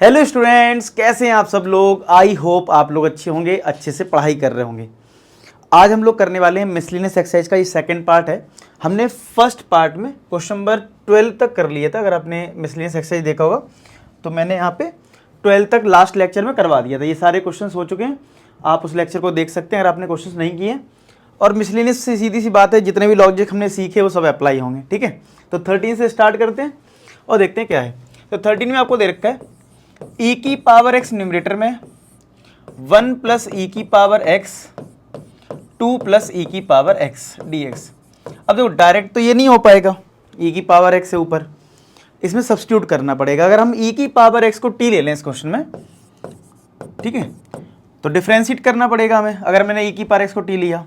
Hello students, कैसे हैं आप सब लोग। आई होप आप लोग अच्छे होंगे, अच्छे से पढ़ाई कर रहे होंगे। आज हम लोग करने वाले हैं मिसलिनियस एक्सरसाइज का। ये सेकंड पार्ट है। हमने फर्स्ट पार्ट में क्वेश्चन नंबर 12 तक कर लिया था। अगर आपने मिसलिनियस एक्सरसाइज देखा होगा तो मैंने यहाँ पे 12 तक लास्ट लेक्चर में करवा दिया था। ये सारे क्वेश्चन हो चुके हैं, आप उस लेक्चर को देख सकते हैं अगर आपने क्वेश्चन नहीं किए। और मिसलिनियस से सीधी सी बात है, जितने भी लॉजिक हमने सीखे वो सब अप्लाई होंगे। ठीक है, तो 13 से स्टार्ट करते हैं और देखते हैं क्या है। तो 13 में आपको दे रखा है e की पावर x न्यूमरेटर में 1 प्लस ई की पावर x 2 प्लस ई की पावर x dx। अब देखो डायरेक्ट तो ये नहीं हो पाएगा, e की पावर x से ऊपर इसमें सब्स्टिट्यूट करना पड़ेगा। अगर हम e की पावर x को t ले लें इस क्वेश्चन में, ठीक है, तो डिफरेंशिएट करना पड़ेगा हमें। अगर मैंने e की पावर x को t लिया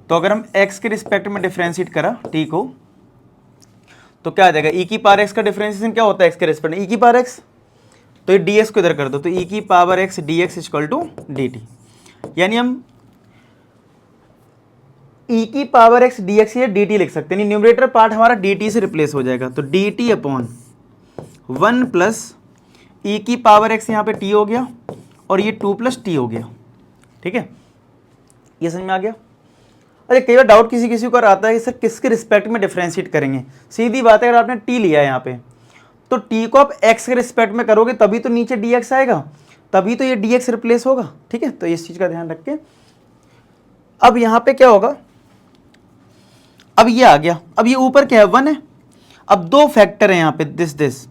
तो अगर हम x के रिस्पेक्ट में डिफरेंशिएट करा t को तो क्या आ जाएगा। e की पावर x का डिफरेंशिएशन क्या होता है x के रिस्पेक्ट में, e की पावर x, तो ये dx को इधर कर दो तो e की power x dx equal to dt। यानी हम e की पावर x dx या dt लिख सकते हैं। न्यूमरेटर पार्ट हमारा dt से रिप्लेस हो जाएगा, तो dt अपॉन 1 प्लस ई की पावर x यहाँ पे t हो गया और ये 2 प्लस टी हो गया। ठीक है, ये समझ में आ गया। अरे कई बार डाउट किसी को आता है कि सर किसके रिस्पेक्ट में डिफरेंशिएट करेंगे। सीधी बात है, अगर आपने t लिया है यहाँ पे तो t को आप x के रिस्पेक्ट में करोगे तभी तो नीचे dx आएगा, तभी तो ये dx रिप्लेस होगा। ठीक है, तो इस चीज का ध्यान रख के अब यहाँ पे क्या होगा, अब ये आ गया, अब ये ऊपर क्या है 1 है, अब दो फैक्टर है यहाँ पे दिस,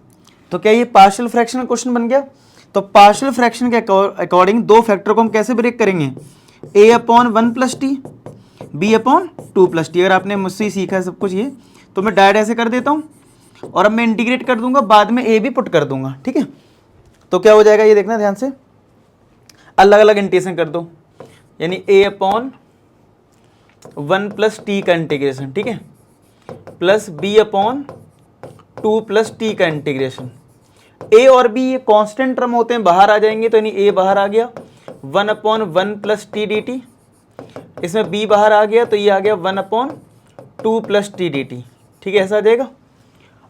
तो क्या ये पार्शियल फ्रैक्शन क्वेश्चन बन गया। तो पार्शियल फ्रैक्शन के अकॉर्डिंग दो फैक्टर को हम कैसे ब्रेक करेंगे, a upon 1 plus T, b upon 2 plus T. अगर आपने मुझसे ही सीखा है सब कुछ ये, तो मैं डायरेक्ट ऐसे कर देता हूँ और अब मैं इंटीग्रेट कर दूंगा, बाद में a भी पुट कर दूंगा। ठीक है, तो क्या हो जाएगा ये देखना ध्यान से, अलग अलग इंटीग्रेशन कर दो, यानी a अपॉन 1 प्लस टी का इंटीग्रेशन, ठीक है, plus b upon 2 plus T का इंटीग्रेशन। a और b ये कांस्टेंट टर्म होते हैं, बाहर आ जाएंगे, तो यानी a बाहर आ गया 1 upon 1 plus T D T, इसमें b बाहर आ गया तो ये आ गया 1 upon 2 plus T D T. ठीक है, ऐसा आ जाएगा।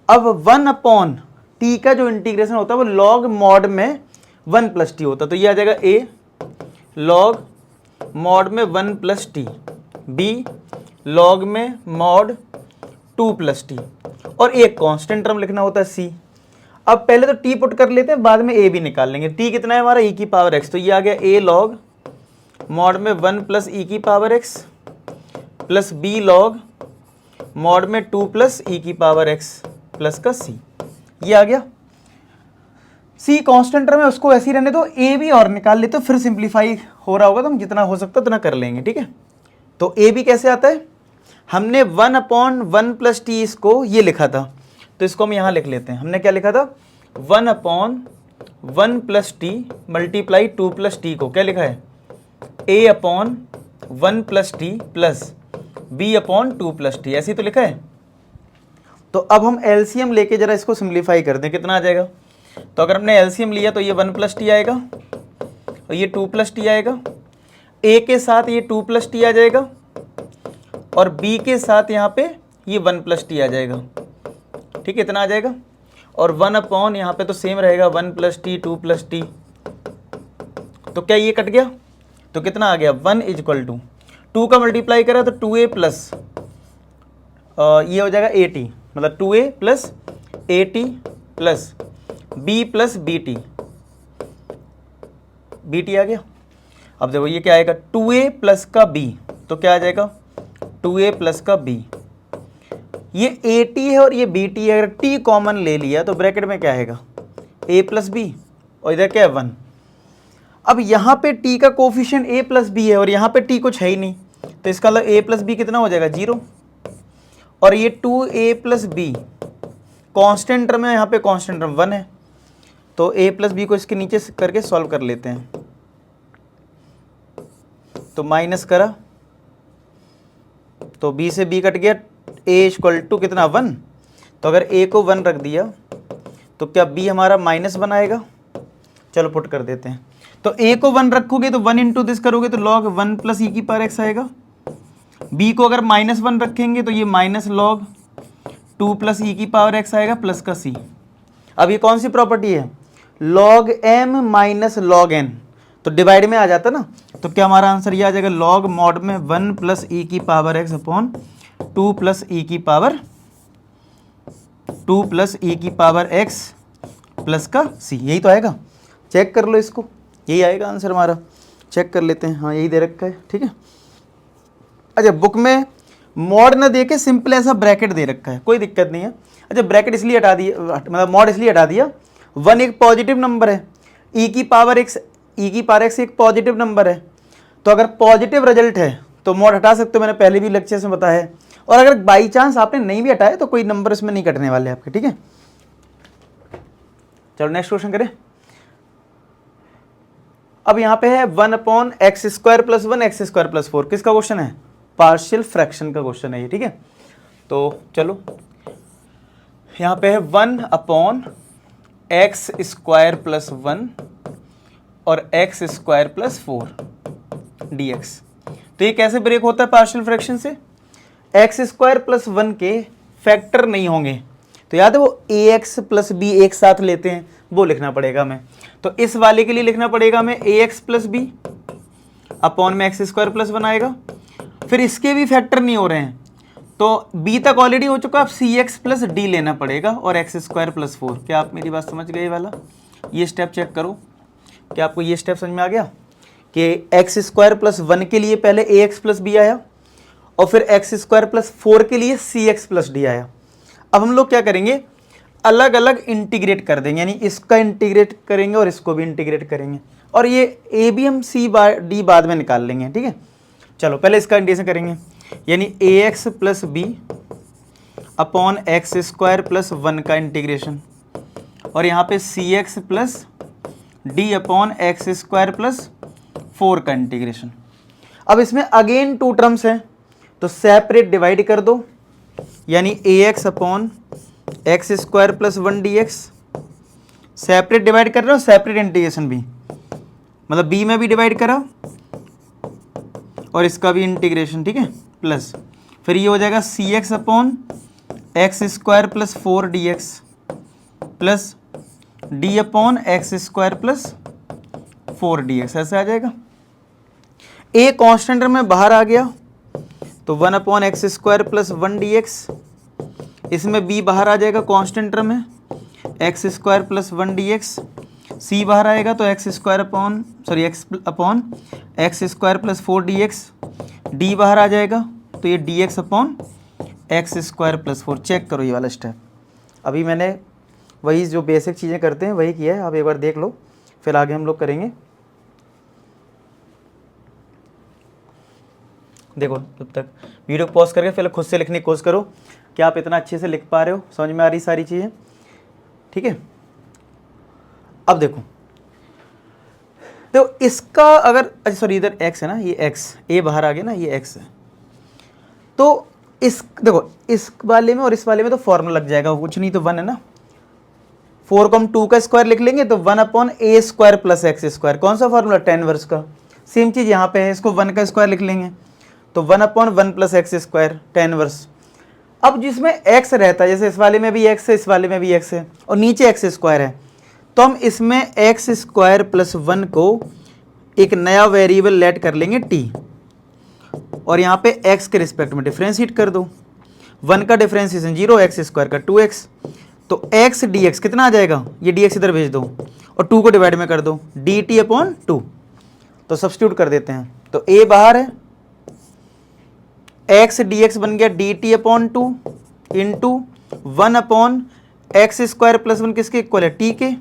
अब 1 अपॉन टी का जो इंटीग्रेशन होता है वो लॉग मॉड में 1 प्लस टी होता है, तो ये आ जाएगा a लॉग मॉड में 1 प्लस टी, b लॉग में मॉड 2 प्लस टी, और एक कांस्टेंट टर्म लिखना होता है c। अब पहले तो t पुट कर लेते हैं, बाद में a भी निकाल लेंगे। t कितना है हमारा, e की पावर x, तो ये आ गया a लॉग मॉड में 1 प्लस ई की power x plus b log mod में 2 प्लस ई की पावर x प्लस का c, ये आ गया। c कांस्टेंट टर्म है, उसको ऐसे ही रहने दो, a भी और निकाल लेते तो फिर सिंप्लीफाई हो रहा होगा तो हम जितना हो सकता उतना कर लेंगे। ठीक है, तो a भी कैसे आता है, हमने 1 अपॉन 1 प्लस टी इसको ये लिखा था, तो इसको हम यहाँ लिख लेते हैं। हमने क्या लिखा था, 1 upon 1 plus T multiply 2 plus T को क्या लिखा है, a upon 1 plus T plus b upon 2 plus T, ऐसे ही तो लिखा है। तो अब हम एलसीएम लेके जरा इसको सिंप्लीफाई कर दें, कितना आ जाएगा। तो अगर हमने एलसीएम लिया तो ये 1 प्लस टी आएगा और ये 2 प्लस टी आएगा, a के साथ ये 2 प्लस टी आ जाएगा और b के साथ यहाँ पे ये 1 प्लस टी आ जाएगा। ठीक है, इतना आ जाएगा। और 1 अपॉन यहाँ पे तो सेम रहेगा 1 प्लस टी 2 प्लस टी, तो क्या ये कट गया, तो कितना आ गया 1 इक्वल टू 2 का मल्टीप्लाई करा तो 2a प्लस ये हो जाएगा 80, मतलब 2a plus 80 plus b plus bt, bt आ गया। अब देखो ये क्या आएगा 2a प्लस का b, तो क्या आ जाएगा 2a प्लस का b, ये 80 है और ये bt है। अगर t कॉमन ले लिया तो ब्रैकेट में क्या आएगा a प्लस b और इधर क्या है 1। अब यहाँ पे t का कोफिशिएंट a प्लस b है और यहाँ पे t कुछ है ही नहीं, तो इसका मतलब a प्लस b कितना हो जाएगा 0, और ये 2a plus b constant term है, यहाँ पे कॉन्स्टेंट टर्म 1 है, तो a प्लस b को इसके नीचे करके सॉल्व कर लेते हैं। तो माइनस करा तो b से b कट गया, a इक्वल टू कितना 1, तो अगर a को 1 रख दिया तो क्या b हमारा -1 आएगा। चलो पुट कर देते हैं, तो a को 1 रखोगे तो 1 इंटू दिस करोगे तो लॉग 1 प्लस ई की पावर x आएगा। b को अगर -1 रखेंगे तो ये माइनस लॉग 2 प्लस ई की पावर x आएगा प्लस का c। अब ये कौन सी प्रॉपर्टी है, log m minus log n, तो डिवाइड में आ जाता ना, तो क्या हमारा आंसर ये आ जाएगा log मॉड में 1 प्लस ई की पावर x अपॉन 2 प्लस ई की पावर x प्लस का c, यही तो आएगा। चेक कर लो इसको, यही आएगा आंसर हमारा। चेक कर लेते हैं, हाँ यही दे रखा है, ठीक है। अच्छा, बुक में मॉड ना दे के सिंपल ऐसा ब्रैकेट दे रखा है, कोई दिक्कत नहीं है। अच्छा, ब्रैकेट इसलिए हटा दिया, मतलब मॉड इसलिए हटा दिया, 1 एक पॉजिटिव नंबर है, ई की पावर x एक पॉजिटिव नंबर है, तो अगर पॉजिटिव रिजल्ट है तो मॉड हटा सकते हो, मैंने पहले भी लेक्चर में बताया है। और अगर बाई चांस आपने नहीं भी हटाया तो कोई नंबर इसमें नहीं कटने वाले आपके, ठीक है। चलो नेक्स्ट क्वेश्चन करें। अब यहां पे है 1 upon x square plus 1 x square plus 4, किसका क्वेश्चन है? पार्शियल फ्रैक्शन का क्वेश्चन है ये, ठीक है। तो चलो यहां पे है 1 अपॉन एक्स स्क्वायर प्लस 1 और एक्स स्क्वायर प्लस 4 dx। तो ये कैसे ब्रेक होता है पार्शियल फ्रैक्शन से? एक्स स्क्वायर प्लस 1 के फैक्टर नहीं होंगे, तो याद है वो ax प्लस बी एक साथ लेते हैं, वो लिखना पड़ेगा हमें। तो इस वाले के लिए लिखना पड़ेगा हमें ax प्लस बी अपॉन में एक्स स्क्वायर प्लस 1 आएगा। फिर इसके भी फैक्टर नहीं हो रहे हैं, तो b तक ऑलरेडी हो चुका, अब cx प्लस डी लेना पड़ेगा और एक्स स्क्वायर प्लस 4। क्या आप मेरी बात समझ गए वाला? ये स्टेप चेक करो, क्या आपको ये स्टेप समझ में आ गया कि एक्स स्क्वायर प्लस 1 के लिए पहले ax प्लस बी आया और फिर एक्स स्क्वायर प्लस 4 के लिए cx प्लस डी आया। अब हम लोग क्या करेंगे, अलग अलग इंटीग्रेट कर देंगे, यानी इसका इंटीग्रेट करेंगे और इसको भी इंटीग्रेट करेंगे, और ये ए बी हम सी डी बाद में निकाल लेंगे, ठीक है। चलो पहले इसका इंटीग्रेशन करेंगे, यानी ax plus b upon x square plus 1 का इंटीग्रेशन, और यहाँ पे cx plus d upon x square plus 4 का इंटीग्रेशन। अब इसमें अगेन 2 टर्म्स हैं, तो सेपरेट डिवाइड कर दो, यानी ax upon x square plus 1 dx। Separate divide कर रहे हो, सेपरेट इंटीग्रेशन भी, मतलब b में भी डिवाइड करा और इसका भी इंटीग्रेशन, ठीक है, प्लस फिर ये हो जाएगा cx upon x square plus 4 dx plus d upon x square plus 4 dx, ऐसे आ जाएगा। a कॉन्स्टेंट में बाहर आ गया, तो 1 upon x square plus 1 dx, इसमें b बाहर आ जाएगा कांस्टेंट टर्म है, x square plus 1 dx, c बाहर आएगा तो x upon x square plus 4 dx, d बाहर आ जाएगा तो ये dx upon x square plus 4। Check करो ये वाला स्टेप, अभी मैंने वही जो बेसिक चीज़ें करते हैं वही किया है, आप एक बार देख लो, फिर आगे हम लोग करेंगे। देखो तब तक वीडियो पॉज करके फिर खुद से लिखने की कोशिश करो कि आप इतना अच्छे से लिख पा रहे हो, समझ में आ रही सारी चीज़ें, ठीक है। अब देखो इसका अगर, अच्छा सॉरी इधर x है ना, ये x, a बाहर आ गया ना, ये x है, तो इस देखो इस वाले में और इस वाले में तो फॉर्मूला लग जाएगा, कुछ नहीं तो 1 है ना, 4 को हम 2 का स्क्वायर लिख लेंगे तो 1 अपॉन ए स्क्वायर प्लस एक्स स्क्वायर, कौन सा फॉर्मूला? tan इनवर्स का। सेम चीज़ यहाँ पे है, इसको 1 का स्क्वायर लिख लेंगे तो 1 upon 1 plus x square tan inverse. अब जिसमें x रहता है, जैसे इस वाले में भी x है, इस वाले में भी x है और नीचे एक्स स्क्वायर है, तो हम इसमें एक्स स्क्वायर प्लस 1 को एक नया वेरिएबल लेट कर लेंगे t, और यहाँ पे x के रिस्पेक्ट में डिफ्रेंशिएट कर दो। 1 का डिफ्रेंशिएशन 0, एक्स स्क्वायर का 2x, तो x dx कितना आ जाएगा, ये dx इधर भेज दो और 2 को डिवाइड में कर दो, dt अपॉन 2। तो सब्स्टिट्यूट कर देते हैं, तो a बाहर है, x dx बन गया dt upon 2 into 1 upon x square plus 1 किसके इक्वल है, t के,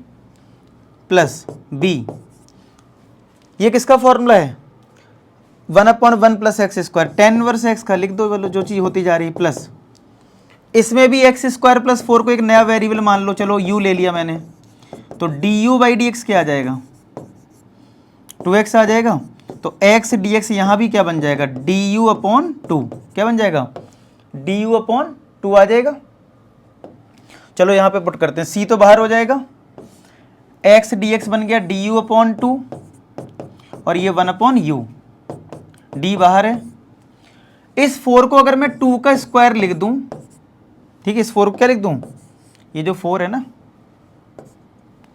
प्लस b, ये किसका फॉर्मूला है, 1 upon 1 plus x square, tan inverse x का लिख दो, बोलो जो चीज़ होती जा रही है, प्लस इसमें भी एक्स स्क्वायर प्लस 4 को एक नया वेरिएबल मान लो, चलो u ले लिया मैंने, तो du बाई डी एक्स क्या आ जाएगा, 2x आ जाएगा, तो x dx यहाँ भी क्या बन जाएगा, du अपॉन 2, क्या बन जाएगा, du अपॉन 2 आ जाएगा। चलो यहाँ पे पुट करते हैं, c तो बाहर हो जाएगा, x dx बन गया du अपॉन 2 और ये 1 अपॉन u, d बाहर है। इस 4 को अगर मैं 2 का स्क्वायर लिख दूं, ठीक है, इस 4 को क्या लिख दूं, ये जो 4 है ना,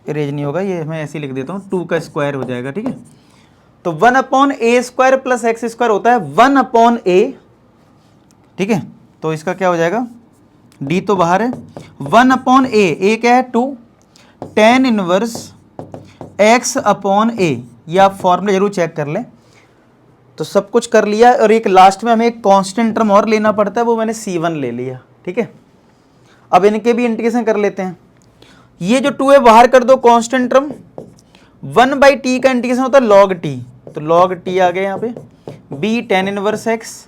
इरेज नहीं होगा, ये मैं ऐसे ही लिख देता हूँ, 2 का स्क्वायर हो जाएगा, ठीक है। तो 1/a² प्लस x² होता है 1/a, ठीक है। तो इसका क्या हो जाएगा, d तो बाहर है, 1/a क्या है 2, tan इनवर्स x/a, ये आप फॉर्मूला जरूर चेक कर लें। तो सब कुछ कर लिया, और एक लास्ट में हमें एक कांस्टेंट टर्म और लेना पड़ता है, वो मैंने c1 ले लिया, ठीक है। अब इनके भी इंटीग्रेशन कर लेते हैं। ये जो 2 है बाहर कर दो, कांस्टेंट टर्म 1/t का इंटीग्रेशन होता है log t, तो log t आ गया यहाँ पे, b tan inverse x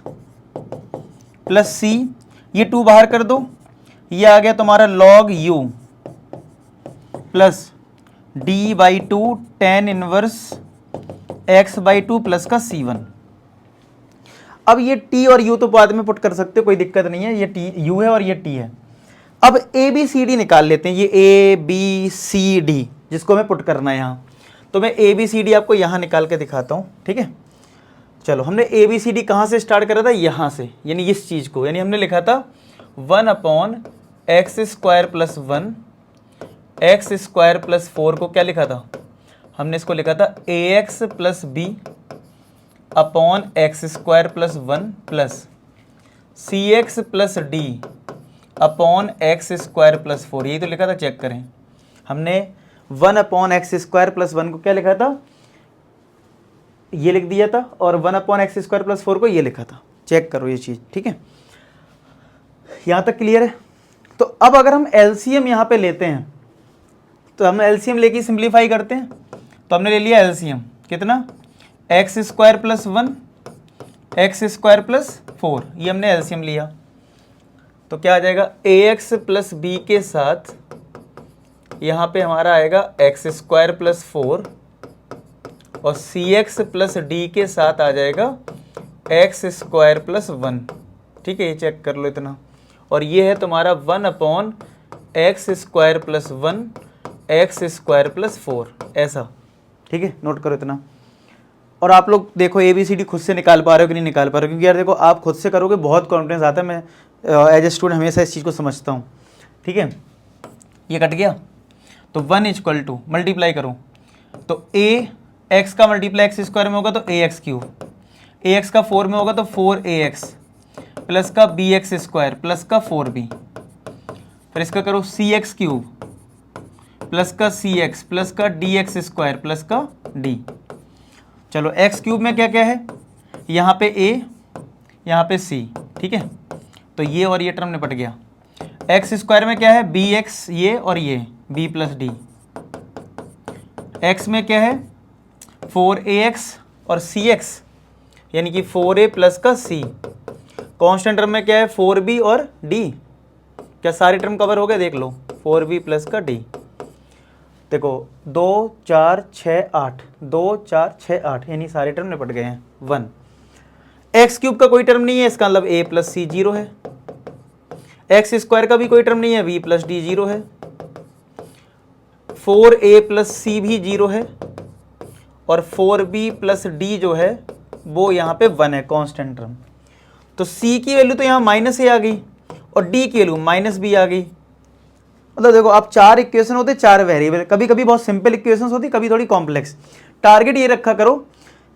plus c, ये 2 बाहर कर दो, ये आ गया तुम्हारा log u plus d/2 tan inverse x/2 plus का c1। अब ये t और u तो बाद में पुट कर सकते हो, कोई दिक्कत नहीं है, ये t u है और ये t है। अब a b c d निकाल लेते हैं, ये a b c d जिसको हमें पुट करना है यहाँ, तो मैं a b c d आपको यहाँ निकाल के दिखाता हूँ, ठीक है। चलो, हमने a b c d कहाँ से स्टार्ट करा था, यहाँ से, यानी इस चीज़ को, यानी हमने लिखा था 1/x² प्लस 1 x² प्लस 4 को क्या लिखा था, हमने इसको लिखा था ax plus b upon x² plus 1 plus cx plus d upon x² plus 4, यही तो लिखा था, चेक करें। हमने 1/x² प्लस 1 को क्या लिखा था, ये लिख दिया था, और 1/x² प्लस 4 को ये लिखा था, चेक करो ये चीज़, ठीक है। यहाँ तक क्लियर है। तो अब अगर हम एलसीएम यहाँ पे लेते हैं, तो हम एलसीएम लेके सिंप्लीफाई करते हैं, तो हमने ले लिया एलसीएम कितना, x² प्लस 1 x² प्लस 4, ये हमने एलसीएम लिया, तो क्या आ जाएगा ax प्लस b के साथ यहाँ पे हमारा आएगा x² प्लस 4 और cx प्लस d के साथ आ जाएगा x² प्लस 1, ठीक है, ये चेक कर लो इतना। और ये है तुम्हारा 1/x² प्लस 1 x² प्लस 4, ऐसा, ठीक है, नोट करो इतना। और आप लोग देखो ABCD खुद से निकाल पा रहे हो कि नहीं निकाल पा रहे हो, क्योंकि यार देखो आप खुद से करोगे बहुत कॉन्फिडेंस आता है, मैं एज ए स्टूडेंट हमेशा इस चीज़ को समझता हूँ, ठीक है। ये कट गया, तो 1 = मल्टीप्लाई करो, तो ax का मल्टीप्लाई x² में होगा तो ax³ ax का 4 में होगा तो 4ax प्लस का bx² प्लस का 4b, फिर इसका करो cx³ प्लस का cx प्लस का dx² प्लस का d। चलो x³ में क्या क्या है, यहाँ पे a यहाँ पे c, ठीक है, तो ये और ये टर्म निपट गया। x² में क्या है, bx ये और ये b प्लस d, x में क्या है 4ax और cx यानी कि 4a प्लस का c, कांस्टेंट टर्म में क्या है 4b और d, क्या सारे टर्म कवर हो गए, देख लो 4b प्लस का d, देखो 2 4 6 8 2 4 6 8 यानी सारे टर्म निपट गए हैं 1। x³ का कोई टर्म नहीं है, इसका मतलब a प्लस c 0 है, x² का भी कोई टर्म नहीं है, b प्लस d 0 है, 4a प्लस c भी 0 है, और 4b प्लस d जो है वो यहाँ पे 1 है कांस्टेंट टर्म। तो c की वैल्यू तो यहाँ -a आ गई और d की वैल्यू -b आ गई। मतलब देखो आप 4 इक्वेशन होते, 4 वेरिएबल, कभी कभी बहुत सिंपल इक्वेशन होती, कभी थोड़ी कॉम्प्लेक्स। टारगेट ये रखा करो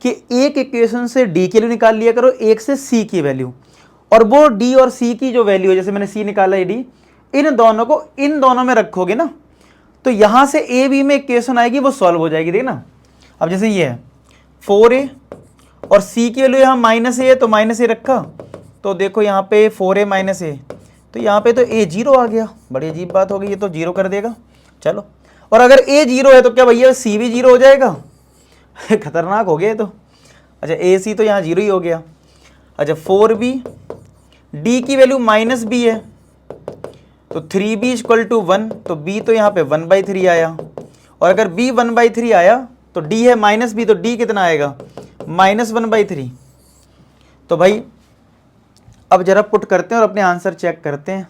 कि एक इक्वेशन से d की वैल्यू निकाल लिया करो, एक से c की वैल्यू, और वो d और c की जो वैल्यू है, जैसे मैंने c निकाला है d, इन दोनों को इन दोनों में रखोगे ना, तो यहाँ से a b में इक्वेशन आएगी, वो सॉल्व हो जाएगी, देखना। अब जैसे ये है 4a और c की वैल्यू यहाँ -a है, तो -a रखा, तो देखो यहाँ पे 4a -a, तो यहाँ पे तो a 0 आ गया, बड़ी अजीब बात हो गई, ये तो 0 कर देगा। चलो, और अगर a 0 है तो क्या भैया c भी 0 हो जाएगा खतरनाक हो गया ये तो। अच्छा a c तो यहाँ 0 ही हो गया। अच्छा 4b, d की वैल्यू -b है, तो 3b = 1, तो b तो यहाँ पे 1/3 आया, और अगर b 1/3 आया तो d है -b, तो d कितना आएगा -1/3। तो भाई अब जरा पुट करते हैं और अपने आंसर चेक करते हैं।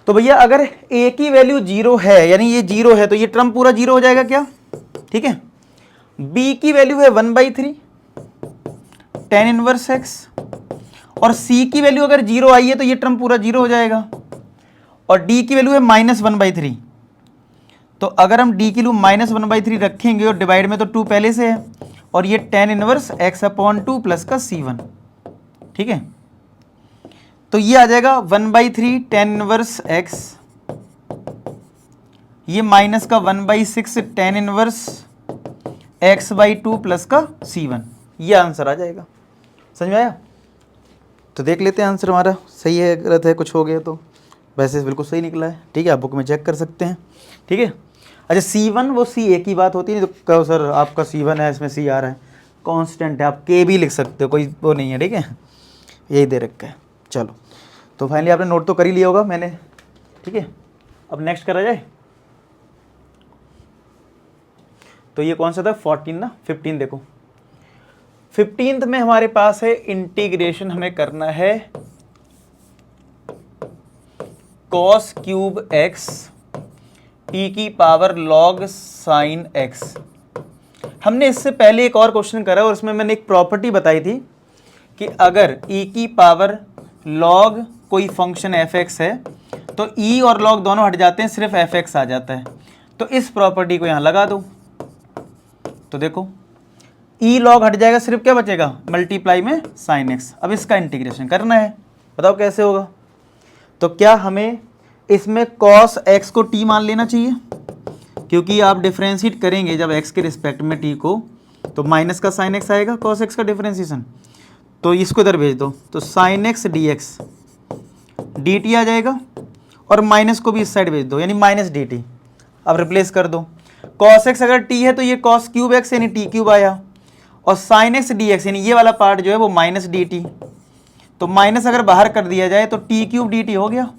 तो भैया अगर a की वैल्यू 0 है, यानी ये 0 है, तो ये टर्म पूरा 0 हो जाएगा क्या, ठीक है। b की वैल्यू है 1/3 tan इनवर्स x, और c की वैल्यू अगर 0 आई है तो ये टर्म पूरा 0 हो जाएगा, और d की वैल्यू है -1/3, तो अगर हम डी की वैल्यू -1/3 रखेंगे और डिवाइड में तो 2 पहले से है, और ये tan इनवर्स x/2 प्लस का c1, ठीक है। तो ये आ जाएगा 1/3 tan इनवर्स x, ये माइनस का 1/6 tan इनवर्स x/2 प्लस का c1, ये आंसर आ जाएगा। समझ में आया? तो देख लेते हैं आंसर हमारा सही है गलत है, कुछ हो गया तो। वैसे बिल्कुल सही निकला है, ठीक है, आप बुक में चेक कर सकते हैं, ठीक है। अच्छा c1 वो c एक ही बात होती है, तो कहो सर आपका c1 है इसमें c आ रहा है, कांस्टेंट है, आप k भी लिख सकते हो, कोई वो नहीं है, ठीक है, यही दे रखा है। चलो तो फाइनली आपने नोट तो कर ही लिया होगा मैंने, ठीक है। अब नेक्स्ट करा जाए, तो ये कौन सा था 14 ना, 15 देखो 15th में हमारे पास है इंटीग्रेशन, हमें करना है cos क्यूब x e की पावर log sin x। हमने इससे पहले एक और क्वेश्चन करा और उसमें मैंने एक प्रॉपर्टी बताई थी कि अगर e की पावर log कोई फंक्शन f(x) है तो e और log दोनों हट जाते हैं, सिर्फ f(x) आ जाता है। तो इस प्रॉपर्टी को यहां लगा दो, तो देखो e log हट जाएगा, सिर्फ क्या बचेगा मल्टीप्लाई में sin x। अब इसका इंटीग्रेशन करना है, बताओ कैसे होगा। तो क्या हमें इसमें cos x को t मान लेना चाहिए, क्योंकि आप डिफ्रेंशिएट करेंगे जब x के रिस्पेक्ट में t को, तो माइनस का sin x आएगा cos x का डिफ्रेंशिएशन, तो इसको इधर भेज दो, तो sin x dx dt आ जाएगा, और माइनस को भी इस साइड भेज दो, यानी माइनस dt। अब रिप्लेस कर दो, cos x अगर t है तो ये cos क्यूब x यानी t क्यूब आया, और sin x dx यानी ये वाला पार्ट जो है वो माइनस dt, तो माइनस अगर बाहर कर दिया जाए तो t क्यूब dt हो गया,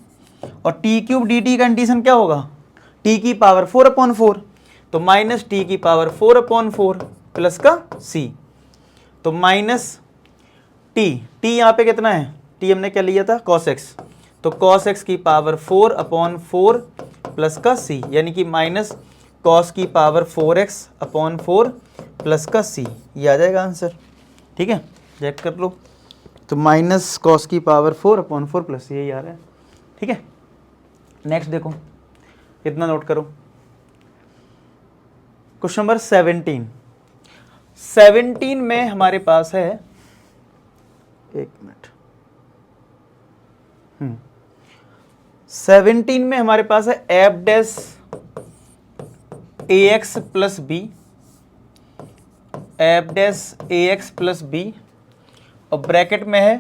और t क्यूब dt का कंडीशन क्या होगा t की पावर 4/4, तो माइनस t की पावर 4/4 प्लस का c, तो माइनस t यहाँ पे कितना है, t हमने क्या लिया था cos x, तो cos x की पावर 4/4 प्लस का c, यानी कि माइनस cos की पावर 4x/4 प्लस का c, ये आ जाएगा आंसर, ठीक है, चेक कर लो। तो माइनस cos की पावर 4/4 प्लस यही आ रहा है, ठीक है। नेक्स्ट देखो, इतना नोट करो, क्वेश्चन नंबर 17 में हमारे पास है, एक मिनट, 17 में हमारे पास है एफ डैश ए x plus B, F dash ए एक्स प्लस बी, और ब्रैकेट में है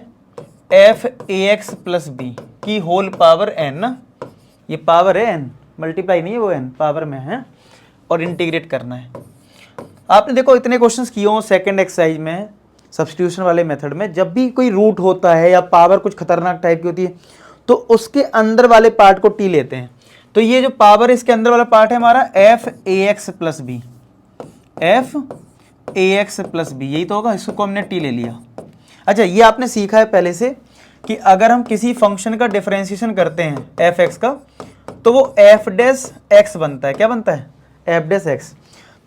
F A x plus B की होल पावर एन ना, ये पावर है एन, मल्टीप्लाई नहीं है वो एन, पावर में है, और इंटीग्रेट करना है। आपने देखो इतने क्वेश्चंस किए हो सेकंड एक्सरसाइज में, सब्स्टिट्यूशन वाले मेथड में, जब भी कोई रूट होता है या पावर कुछ खतरनाक टाइप की होती है तो उसके अंदर वाले पार्ट को टी लेते हैं। तो ये जो पावर इसके अंदर वाला पार्ट है हमारा एफ ए एक्स प्लस बी, एफ ए एक्स प्लस बी, यही तो होगा, इसको हमने टी ले लिया। अच्छा, ये आपने सीखा है पहले से कि अगर हम किसी फंक्शन का डिफरेंशिएशन करते हैं एफ एक्स का, तो वो एफ डैश एक्स बनता है, क्या बनता है एफ डैश एक्स।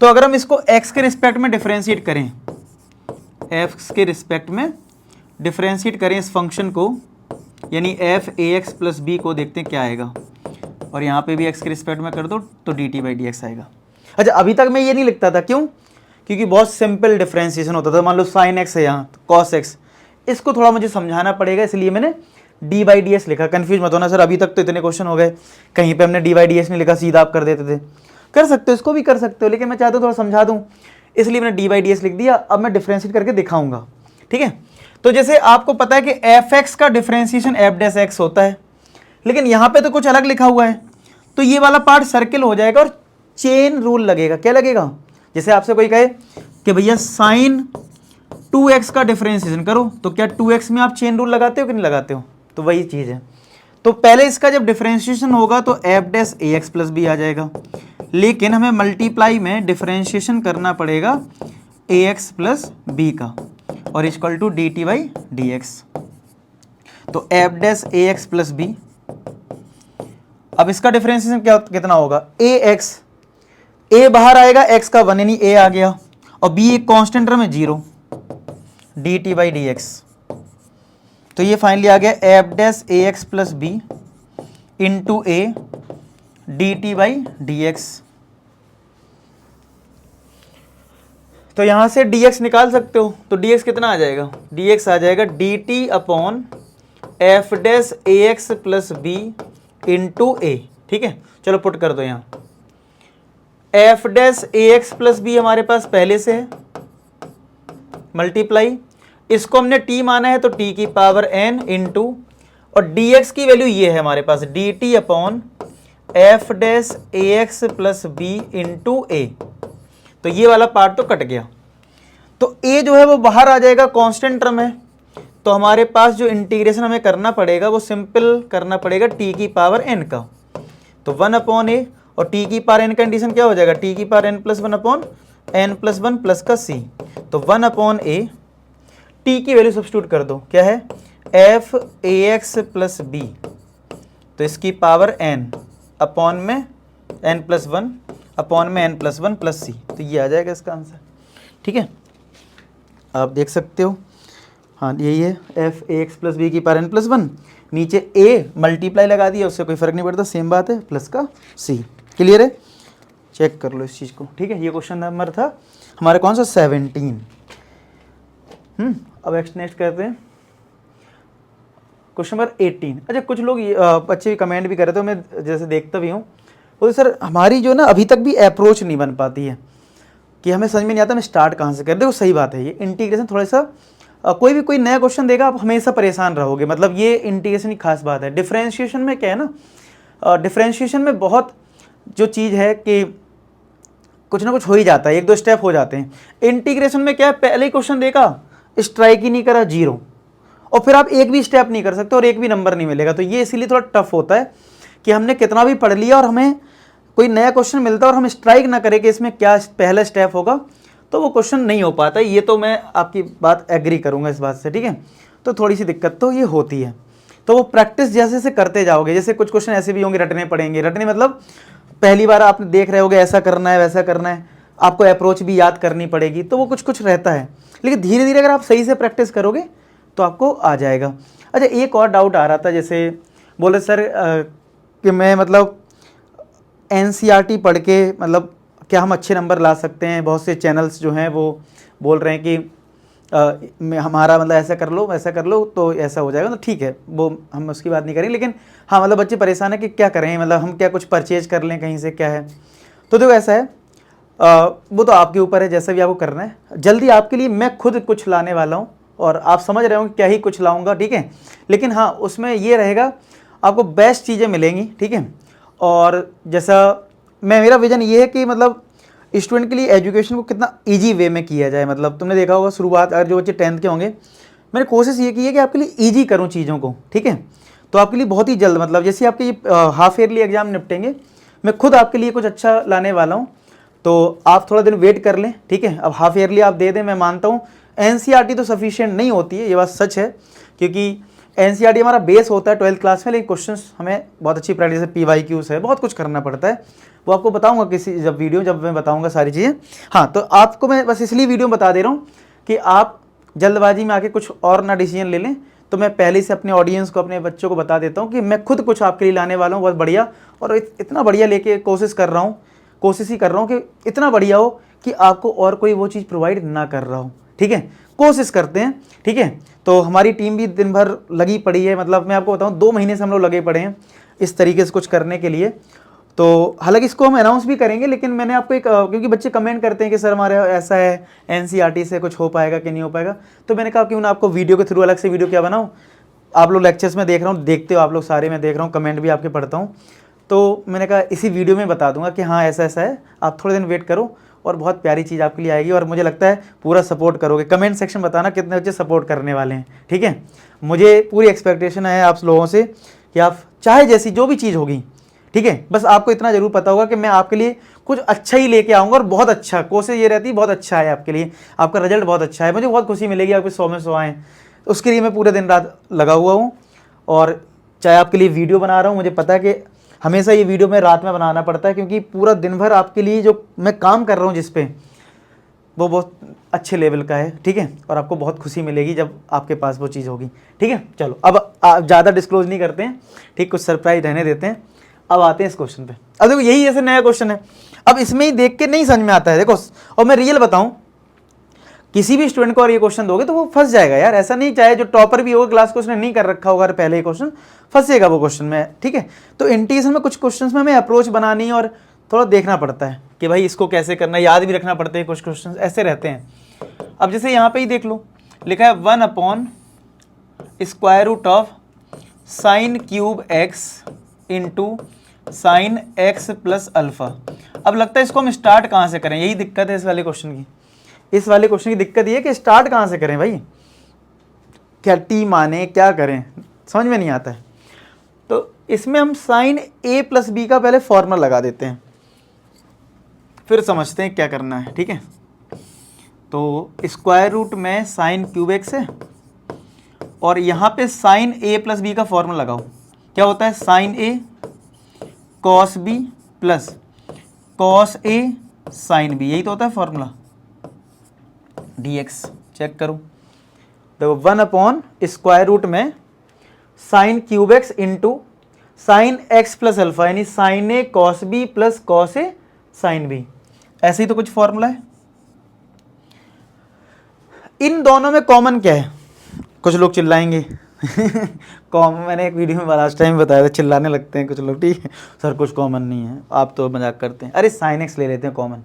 तो अगर हम इसको एक्स के रिस्पेक्ट में डिफरेंशिएट करें, एक्स के रिस्पेक्ट में डिफरेंशिएट करें इस फंक्शन को, यानी एफ ए एक्स प्लस बी को, देखते हैं क्या आएगा, और यहाँ पे भी एक्स के रिस्पेक्ट में कर दो तो D t by d x आएगा। अच्छा, अभी तक मैं ये नहीं लिखता था, क्यों, क्योंकि बहुत सिंपल डिफरेंशिएशन होता था। मान लो साइन एक्स है यहाँ, कॉस एक्स, इसको थोड़ा मुझे समझाना पड़ेगा, इसलिए मैंने डी बाई डी एक्स लिखा। कन्फ्यूज मत होना सर, अभी तक तो इतने क्वेश्चन हो गए, कहीं पे हमने डी बाई डी एक्स नहीं लिखा, सीधा आप कर देते थे। कर सकते हो, इसको भी कर सकते हो, लेकिन मैं चाहता हूँ थोड़ा समझा दूँ, इसलिए मैंने डी बाई डी एक्स लिख दिया। अब मैं डिफरेंशिएट करके दिखाऊंगा, ठीक है। तो जैसे आपको पता है कि एफ एक्स का डिफरेंशिएशन एफ डैश एक्स होता है, लेकिन यहाँ पे तो कुछ अलग लिखा हुआ है, तो ये वाला पार्ट सर्किल हो जाएगा और चेन रूल लगेगा। क्या लगेगा, जैसे आपसे कोई कहे कि भैया साइन 2x का डिफरेंशिएशन करो, तो क्या 2x में आप चेन रूल लगाते हो कि नहीं लगाते हो, तो वही चीज़ है। तो पहले इसका जब डिफरेंशिएशन होगा तो एफ डैश ए एक्स प्लस बी आ जाएगा, लेकिन हमें मल्टीप्लाई में डिफरेंशिएशन करना पड़ेगा ए एक्स प्लस बी का, और equal to d t by d x. तो एफ डैश ए एक्स प्लस बी, अब इसका डिफरेंशिएशन क्या कितना होगा, ए एक्स, ए बाहर आएगा एक्स का 1 यानी ए आ गया, और बी एक कॉन्स्टेंट टर्म है 0, d t by d x. तो ये फाइनली आ गया f dash A x plus b into a d t by d x. तो यहाँ से dx निकाल सकते हो, तो dx कितना आ जाएगा, dx आ जाएगा dt अपॉन एफ डैश ए एक्स प्लस बी इंटू ए। ठीक है, चलो पुट कर दो यहाँ, एफ डैश ए एक्स प्लस बी हमारे पास पहले से है, मल्टीप्लाई, इसको हमने t माना है तो t की पावर n इंटू, और dx की वैल्यू ये है हमारे पास dt अपॉन एफ डैश ए एक्स प्लस बी इंटू ए। तो ये वाला पार्ट तो कट गया, तो a जो है वो बाहर आ जाएगा, कांस्टेंट टर्म है, तो हमारे पास जो इंटीग्रेशन हमें करना पड़ेगा वो सिंपल करना पड़ेगा t की पावर n का, तो 1 अपॉन ए, और t की पावर n का कंडीशन क्या हो जाएगा, t की power n plus 1 upon n plus 1 plus का c, तो 1 अपॉन ए, t की वैल्यू सब्स्टिट्यूट कर दो, क्या है F A x plus b, तो इसकी पावर n अपॉन में n प्लस 1 अपॉन में n प्लस 1 प्लस c, तो ये आ जाएगा इसका आंसर। ठीक है, आप देख सकते हो, हाँ यही है, F A x plus B की पावर n प्लस 1, नीचे a मल्टीप्लाई लगा दिया, उससे कोई फर्क नहीं पड़ता, सेम बात है, प्लस का c। क्लियर है, चेक कर लो इस चीज़ को। ठीक है, ये क्वेश्चन नंबर था हमारे कौन सा 17। अब नेक्स्ट करते हैं क्वेश्चन नंबर 18। अच्छा, कुछ लोग बच्चे कमेंट भी कर रहे थे, मैं जैसे देखता भी हूँ, बोले सर हमारी जो ना अभी तक भी अप्रोच नहीं बन पाती है, कि हमें समझ में नहीं आता हमें स्टार्ट कहाँ से करें। देखो सही बात है, ये इंटीग्रेशन थोड़ा सा कोई नया क्वेश्चन देगा आप हमेशा परेशान रहोगे, मतलब ये इंटीग्रेशन की खास बात है। डिफरेंशिएशन में क्या है ना, डिफरेंशिएशन में बहुत जो चीज़ है कि कुछ ना कुछ हो ही जाता है, 1-2 स्टेप हो जाते हैं। इंटीग्रेशन में क्या है, पहले ही क्वेश्चन देखा, स्ट्राइक ही नहीं करा, 0, और फिर आप एक भी स्टेप नहीं कर सकते और एक भी नंबर नहीं मिलेगा। तो ये इसीलिए थोड़ा टफ होता है कि हमने कितना भी पढ़ लिया और हमें कोई नया क्वेश्चन मिलता है और हम स्ट्राइक ना करें कि इसमें क्या पहला स्टेप होगा, तो वो क्वेश्चन नहीं हो पाता। ये तो मैं आपकी बात एग्री करूंगा इस बात से। ठीक है, तो थोड़ी सी दिक्कत तो ये होती है, तो वो प्रैक्टिस जैसे जैसे करते जाओगे, जैसे कुछ क्वेश्चन ऐसे भी होंगे रटने पड़ेंगे, रटने मतलब पहली बार आप देख रहे होगे ऐसा करना है वैसा करना है, आपको अप्रोच भी याद करनी पड़ेगी, तो वो कुछ कुछ रहता है, लेकिन धीरे धीरे अगर आप सही से प्रैक्टिस करोगे तो आपको आ जाएगा। अच्छा, एक और डाउट आ रहा था, जैसे बोले सर कि मैं मतलब NCERT पढ़ के मतलब क्या हम अच्छे नंबर ला सकते हैं। बहुत से चैनल्स जो हैं वो बोल रहे हैं कि हमारा मतलब ऐसा कर लो वैसा कर लो तो ऐसा हो जाएगा। तो ठीक है, वो हम उसकी बात नहीं करेंगे, लेकिन हाँ मतलब बच्चे परेशान है कि क्या करें, मतलब हम क्या कुछ परचेज कर लें कहीं से, क्या है। तो देखो ऐसा है, वो तो आपके ऊपर है, जैसा भी आपको करना है। जल्दी आपके लिए मैं खुद कुछ लाने वाला हूँ और आप समझ रहे हो क्या ही कुछ लाऊंगा, ठीक है। लेकिन हाँ उसमें ये रहेगा, आपको बेस्ट चीज़ें मिलेंगी, ठीक है। और जैसा मेरा विजन ये है कि मतलब स्टूडेंट के लिए एजुकेशन को कितना इजी वे में किया जाए। मतलब तुमने देखा होगा शुरुआत, अगर जो बच्चे 10th के होंगे, मैंने कोशिश ये की है कि आपके लिए ईजी करूँ चीज़ों को, ठीक है। तो आपके लिए बहुत ही जल्द, मतलब जैसे आपके ये हाफ ईयरली एग्जाम निपटेंगे, मैं खुद आपके लिए कुछ अच्छा लाने वाला हूँ, तो आप थोड़ा दिन वेट कर लें, ठीक है। अब हाफ ईयरली आप दे दें, मैं मानता हूँ NCERT तो सफिशिएंट नहीं होती है, ये बात सच है, क्योंकि NCERT हमारा बेस होता है 12th क्लास में, लेकिन क्वेश्चंस हमें बहुत अच्छी प्रैक्टिस है, PYQs है, बहुत कुछ करना पड़ता है। वो आपको बताऊंगा किसी जब मैं बताऊंगा सारी चीज़ें। हाँ, तो आपको मैं बस इसलिए वीडियो में बता दे रहा हूँ कि आप जल्दबाजी में आके कुछ और ना डिसीजन ले लें। तो मैं पहले से अपने ऑडियंस को, अपने बच्चों को बता देता हूँ कि मैं खुद कुछ आपके लिए लाने वाला हूँ बहुत बढ़िया, और इतना बढ़िया लेके कोशिश ही कर रहा हूँ कि इतना बढ़िया हो कि आपको और कोई वो चीज़ प्रोवाइड ना कर रहा हो, ठीक है। कोशिश करते हैं, ठीक है। तो हमारी टीम भी दिन भर लगी पड़ी है, मतलब मैं आपको बताऊं 2 महीने से हम लोग लगे पड़े हैं इस तरीके से कुछ करने के लिए। तो हालांकि इसको हम अनाउंस भी करेंगे, लेकिन मैंने आपको एक, क्योंकि बच्चे कमेंट करते हैं कि सर हमारे ऐसा है NCERT से कुछ हो पाएगा कि नहीं हो पाएगा, तो मैंने कहा क्यों ना आपको वीडियो के थ्रू अलग से वीडियो क्या बनाऊँ। आप लोग लेक्चर्स में देख रहा हूँ, देखते हो आप लोग सारे, मैं देख रहा हूँ, कमेंट भी आपके पढ़ता हूँ, तो मैंने कहा इसी वीडियो में बता दूंगा कि हाँ ऐसा ऐसा है, आप थोड़े दिन वेट करो और बहुत प्यारी चीज़ आपके लिए आएगी। और मुझे लगता है पूरा सपोर्ट करोगे। कमेंट सेक्शन बताना कितने बच्चे सपोर्ट करने वाले हैं, ठीक है। मुझे पूरी एक्सपेक्टेशन है आप लोगों से कि आप चाहे जैसी जो भी चीज़ होगी, ठीक है, बस आपको इतना ज़रूर पता होगा कि मैं आपके लिए कुछ अच्छा ही लेके आऊँगा, और बहुत अच्छा। कोशिश ये रहती है बहुत अच्छा है आपके लिए, आपका रिजल्ट बहुत अच्छा है, मुझे बहुत खुशी मिलेगी आपके 100 में 100 आएँ। उसके लिए मैं पूरे दिन रात लगा हुआ हूँ, और चाहे आपके लिए वीडियो बना रहा हूँ, मुझे पता है कि हमेशा ये वीडियो में रात में बनाना पड़ता है, क्योंकि पूरा दिन भर आपके लिए जो मैं काम कर रहा हूँ जिस पे, वो बहुत अच्छे लेवल का है, ठीक है। और आपको बहुत खुशी मिलेगी जब आपके पास वो चीज़ होगी, ठीक है। चलो अब ज़्यादा डिस्क्लोज नहीं करते हैं, ठीक, कुछ सरप्राइज रहने देते हैं। अब आते हैं इस क्वेश्चन पे। अब देखो यही ऐसे नया क्वेश्चन है, अब इसमें ही देख के नहीं समझ में आता है, देखो, और मैं रियल बताऊँ किसी भी स्टूडेंट को और ये क्वेश्चन दोगे तो वो फंस जाएगा यार, ऐसा नहीं, चाहे जो टॉपर भी होगा क्लास को उसने नहीं कर रखा होगा पहले ही क्वेश्चन, फंसेगा वो क्वेश्चन में, ठीक है। तो इंटीग्रेशन में कुछ क्वेश्चंस में हमें अप्रोच बनानी और थोड़ा देखना पड़ता है कि भाई इसको कैसे करना है, याद भी रखना पड़ता है, कुछ क्वेश्चन ऐसे रहते हैं। अब जैसे यहाँ पे ही देख लो, लिखा है 1/√ऑफ sine cube X into sine X plus alpha. अब लगता है इसको हम स्टार्ट कहाँ से करें, यही दिक्कत है इस वाले क्वेश्चन की। इस वाले क्वेश्चन की दिक्कत ये है कि स्टार्ट कहाँ से करें भाई, क्या टी माने, क्या करें, समझ में नहीं आता है। तो इसमें हम साइन ए प्लस बी का पहले फॉर्मूला लगा देते हैं, फिर समझते हैं क्या करना है, ठीक है। तो स्क्वायर रूट में साइन क्यूब एक्स है और यहाँ पे साइन ए प्लस बी का फॉर्मूला लगाओ, क्या होता है, sine A cos B plus cos A sine B, यही तो होता है फॉर्मूला, dx चेक करो। देखो 1/√में sine cube X into sine X plus alpha, यानी sine A cos B plus cos A sine B, ऐसे ही तो कुछ फॉर्मूला है। इन दोनों में कॉमन क्या है, कुछ लोग चिल्लाएंगे कॉमन, मैंने एक वीडियो में लास्ट टाइम बताया था, चिल्लाने लगते हैं कुछ लोग, ठीक है सर कुछ कॉमन नहीं है, आप तो मजाक करते हैं। अरे साइन एक्स ले लेते हैं कॉमन,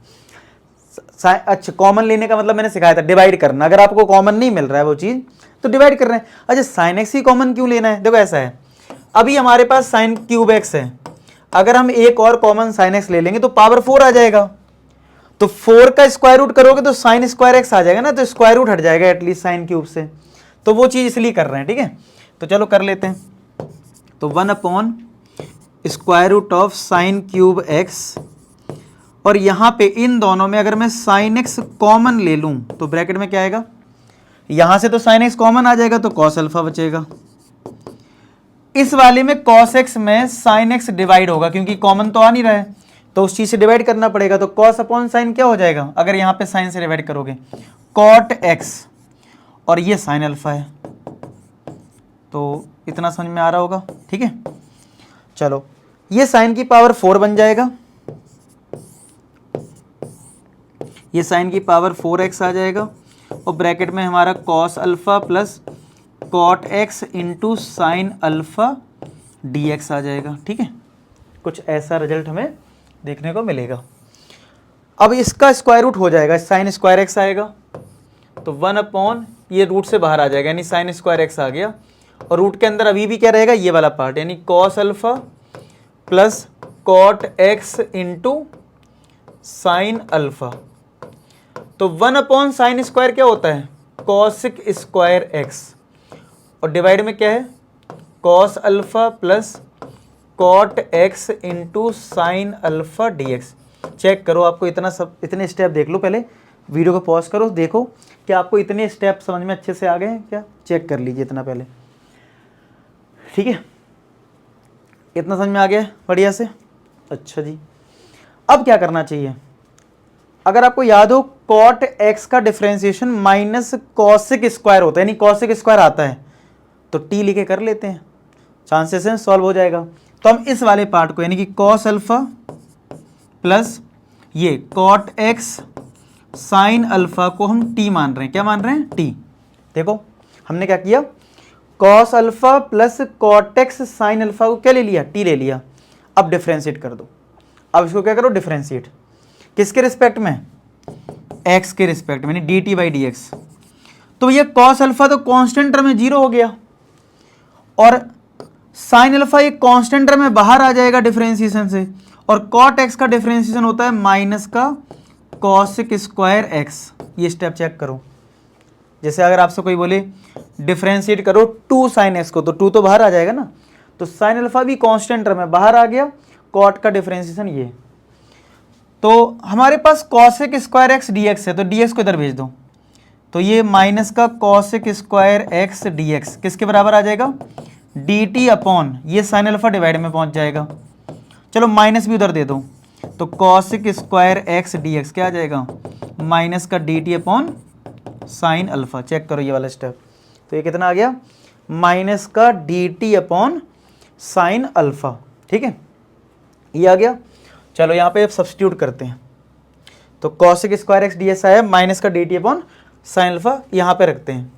अच्छा कॉमन लेने का मतलब मैंने सिखाया था डिवाइड करना, अगर आपको कॉमन नहीं मिल रहा है वो चीज़ तो डिवाइड कर रहे हैं। अच्छा साइन एक्स ही कॉमन क्यों लेना है, देखो ऐसा है, अभी हमारे पास साइन क्यूब एक्स है, अगर हम एक और कॉमन साइन एक्स ले लेंगे तो पावर 4 आ जाएगा, तो 4 का स्क्वायर रूट करोगे तो साइन स्क्वायर एक्स आ जाएगा ना, तो स्क्वायर रूट हट जाएगा एटलीस्ट साइन क्यूब से, तो वो चीज़ इसलिए कर रहे हैं, ठीक है। तो चलो कर लेते हैं। तो 1/√ऑफ साइन क्यूब एक्स, और यहाँ पे इन दोनों में अगर मैं साइन एक्स कॉमन ले लूँ तो ब्रैकेट में क्या आएगा, यहाँ से तो साइन एक्स कॉमन आ जाएगा तो कॉस अल्फा बचेगा। इस वाले में कॉस एक्स में साइन एक्स डिवाइड होगा क्योंकि कॉमन तो आ नहीं रहा है, तो उस चीज़ से डिवाइड करना पड़ेगा, तो कॉस अपॉन साइन क्या हो जाएगा, अगर यहाँ पे साइन से डिवाइड करोगे कॉट एक्स, और ये साइन अल्फा है। तो इतना समझ में आ रहा होगा, ठीक है। चलो ये साइन की पावर 4 बन जाएगा, ये साइन की पावर 4x आ जाएगा, और ब्रैकेट में हमारा cos alpha plus cot x into sine alpha dx आ जाएगा, ठीक है। कुछ ऐसा रिजल्ट हमें देखने को मिलेगा। अब इसका स्क्वायर रूट हो जाएगा, साइन स्क्वायर एक्स आएगा, तो 1/ ये रूट से बाहर आ जाएगा, यानी साइन स्क्वायर एक्स आ गया, और रूट के अंदर अभी भी क्या रहेगा, ये वाला पार्ट, यानी cos alpha plus cot x into sine alpha. तो 1/ साइन स्क्वायर क्या होता है, कॉसिक स्क्वायर एक्स, और डिवाइड में क्या है, cos alpha plus cot x into sine alpha dx। Check करो, आपको इतना सब, इतने स्टेप देख लो, पहले वीडियो को पॉज करो, देखो कि आपको इतने स्टेप समझ में अच्छे से आ गए हैं क्या, चेक कर लीजिए इतना पहले, ठीक है। इतना समझ में आ गया बढ़िया से, अच्छा जी। अब क्या करना चाहिए, अगर आपको याद हो कॉट एक्स का डिफरेंशिएशन माइनस कॉसिक स्क्वायर होता है, यानी कॉसिक स्क्वायर आता है, तो टी लिखे कर लेते हैं, चांसेस हैं सॉल्व हो जाएगा। तो हम इस वाले पार्ट को यानी कि कॉस अल्फा प्लस ये कॉट एक्स साइन अल्फा को हम टी मान रहे हैं, क्या मान रहे हैं, टी। देखो हमने क्या किया, cos alpha plus cot x sine alpha को क्या ले लिया, टी ले लिया। अब डिफरेंशिएट कर दो, अब इसको क्या करो, डिफरेंशिएट किसके रिस्पेक्ट में, एक्स के रिस्पेक्ट में, यानी dt/dx। तो ये कॉस अल्फा तो कांस्टेंट टर्म में 0 हो गया, और साइन अल्फा एक कांस्टेंट टर्म में बाहर आ जाएगा डिफरेंशिएशन से, और कॉट एक्स का डिफरेंशिएशन होता है माइनस का कॉसिक स्क्वायर एक्स। ये स्टेप चेक करो, जैसे अगर आपसे कोई बोले डिफरेंशिएट करो 2 साइन एक्स को, तो 2 तो बाहर आ जाएगा ना, तो साइन अल्फा भी कांस्टेंट टर्म में बाहर आ गया, कॉट का डिफरेंशिएशन ये। तो हमारे पास कॉसिक स्क्वायर एक्स dx है, तो dx को इधर भेज दो, तो ये माइनस का कॉसिक स्क्वायर एक्स dx किसके बराबर आ जाएगा, dt अपॉन ये साइन अल्फा डिवाइड में पहुंच जाएगा, चलो माइनस भी उधर दे दो, तो कॉसिक स्क्वायर एक्स dx क्या आ जाएगा, माइनस का dt upon sine alpha. Check करो ये वाला स्टेप, तो ये कितना आ गया, माइनस का dt अपॉन साइन अल्फा, ठीक है, ये आ गया। चलो यहाँ पे अब सब्स्टिट्यूट करते हैं, तो कॉसिक स्क्वायर एक्स ds आया माइनस का dt अपॉन साइन अल्फा यहाँ पे रखते हैं,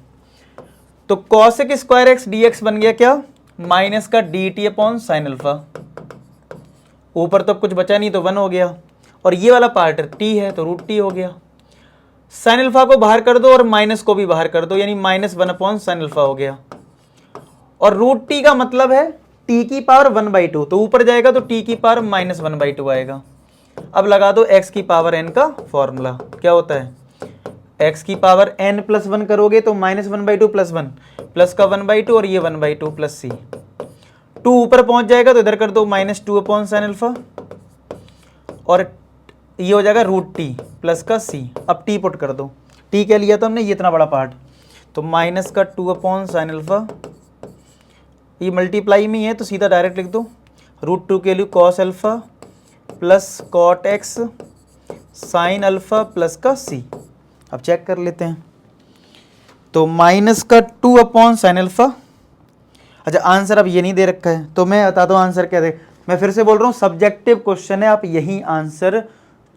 तो cosec square x D x बन गया क्या, माइनस का D T upon sine alpha, ऊपर तो कुछ बचा नहीं तो 1 हो गया, और ये वाला पार्ट टी है तो रूट टी हो गया। साइन अल्फा को बाहर कर दो और माइनस को भी बाहर कर दो, यानी -1 अपॉन साइन अल्फा हो गया, और रूट टी का मतलब है टी की पावर 1/2, तो ऊपर जाएगा तो टी की पावर -1/2 आएगा। अब लगा दो x की पावर n का फॉर्मूला, क्या होता है, x की पावर n प्लस 1 करोगे तो -1/2 प्लस 1 प्लस का 1/2 और ये 1/2 प्लस c, 2 ऊपर पहुंच जाएगा तो इधर कर दो -2 अपॉन साइन अल्फा, और ये हो जाएगा रूट टी प्लस का c। अब टी पुट कर दो, टी क्या लिया था हमने, ये इतना बड़ा पार्ट, तो -2 अपॉन साइन अल्फा, ये मल्टीप्लाई में ही है तो सीधा डायरेक्ट लिख दो, √2 के लिए cos alpha plus cot x sine alpha plus का c। अब चेक कर लेते हैं, तो -2 अपॉन साइन अल्फा। अच्छा आंसर अब ये नहीं दे रखा है तो मैं बता दूं आंसर क्या दे, मैं फिर से बोल रहा हूँ सब्जेक्टिव क्वेश्चन है, आप यही आंसर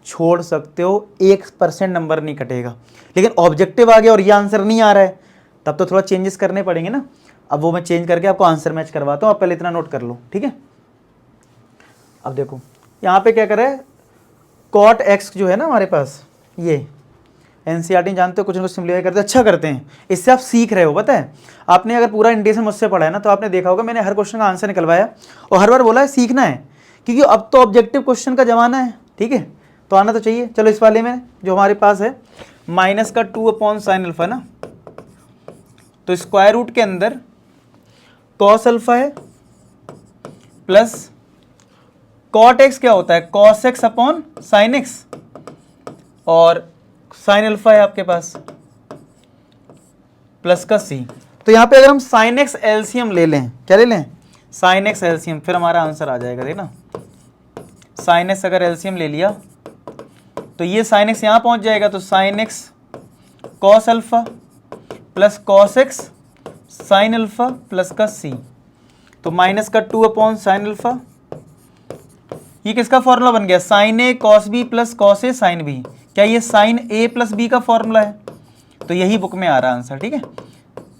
छोड़ सकते हो, 1% नंबर नहीं कटेगा। लेकिन ऑब्जेक्टिव आ गया और ये आंसर नहीं आ रहा है तब तो थोड़ा चेंजेस करने पड़ेंगे ना, अब वो मैं चेंज करके आपको आंसर मैच करवाता हूँ, आप पहले इतना नोट कर लो, ठीक है। अब देखो यहाँ पे क्या करे, कॉट एक्स जो है ना हमारे पास, ये एनसीईआरटी जानते हो कुछ ना कुछ सिम्प्लीफाई करते हैं, अच्छा करते हैं, इससे आप सीख रहे हो। पता है आपने अगर पूरा इंडेशन मुझसे पढ़ा है ना तो आपने देखा होगा मैंने हर क्वेश्चन का आंसर निकलवाया और हर बार बोला है सीखना है, क्योंकि अब तो ऑब्जेक्टिव क्वेश्चन का जमाना है, ठीक है, तो आना तो चाहिए। चलो इस वाले में जो हमारे पास है -2 अपॉन साइन अल्फा ना, तो स्क्वायर रूट के अंदर कॉस अल्फा है प्लस कॉट एक्स क्या होता है, cos x upon sine x, और साइन अल्फा है आपके पास प्लस का c। तो यहाँ पे अगर हम साइन एक्स एलसीएम ले लें, क्या ले लें, साइन एक्स एलसीएम, फिर हमारा आंसर आ जाएगा, देखना साइन एक्स अगर एलसीएम ले लिया तो ये साइन एक्स यहाँ पहुँच जाएगा, तो sine x cos alpha plus cos x sine alpha plus का c, तो -2 अपॉन साइन अल्फा, ये किसका फॉर्मूला बन गया, sign A cos B plus cos A sine B, क्या ये साइन ए प्लस बी का फॉर्मूला है, तो यही बुक में आ रहा आंसर, ठीक है।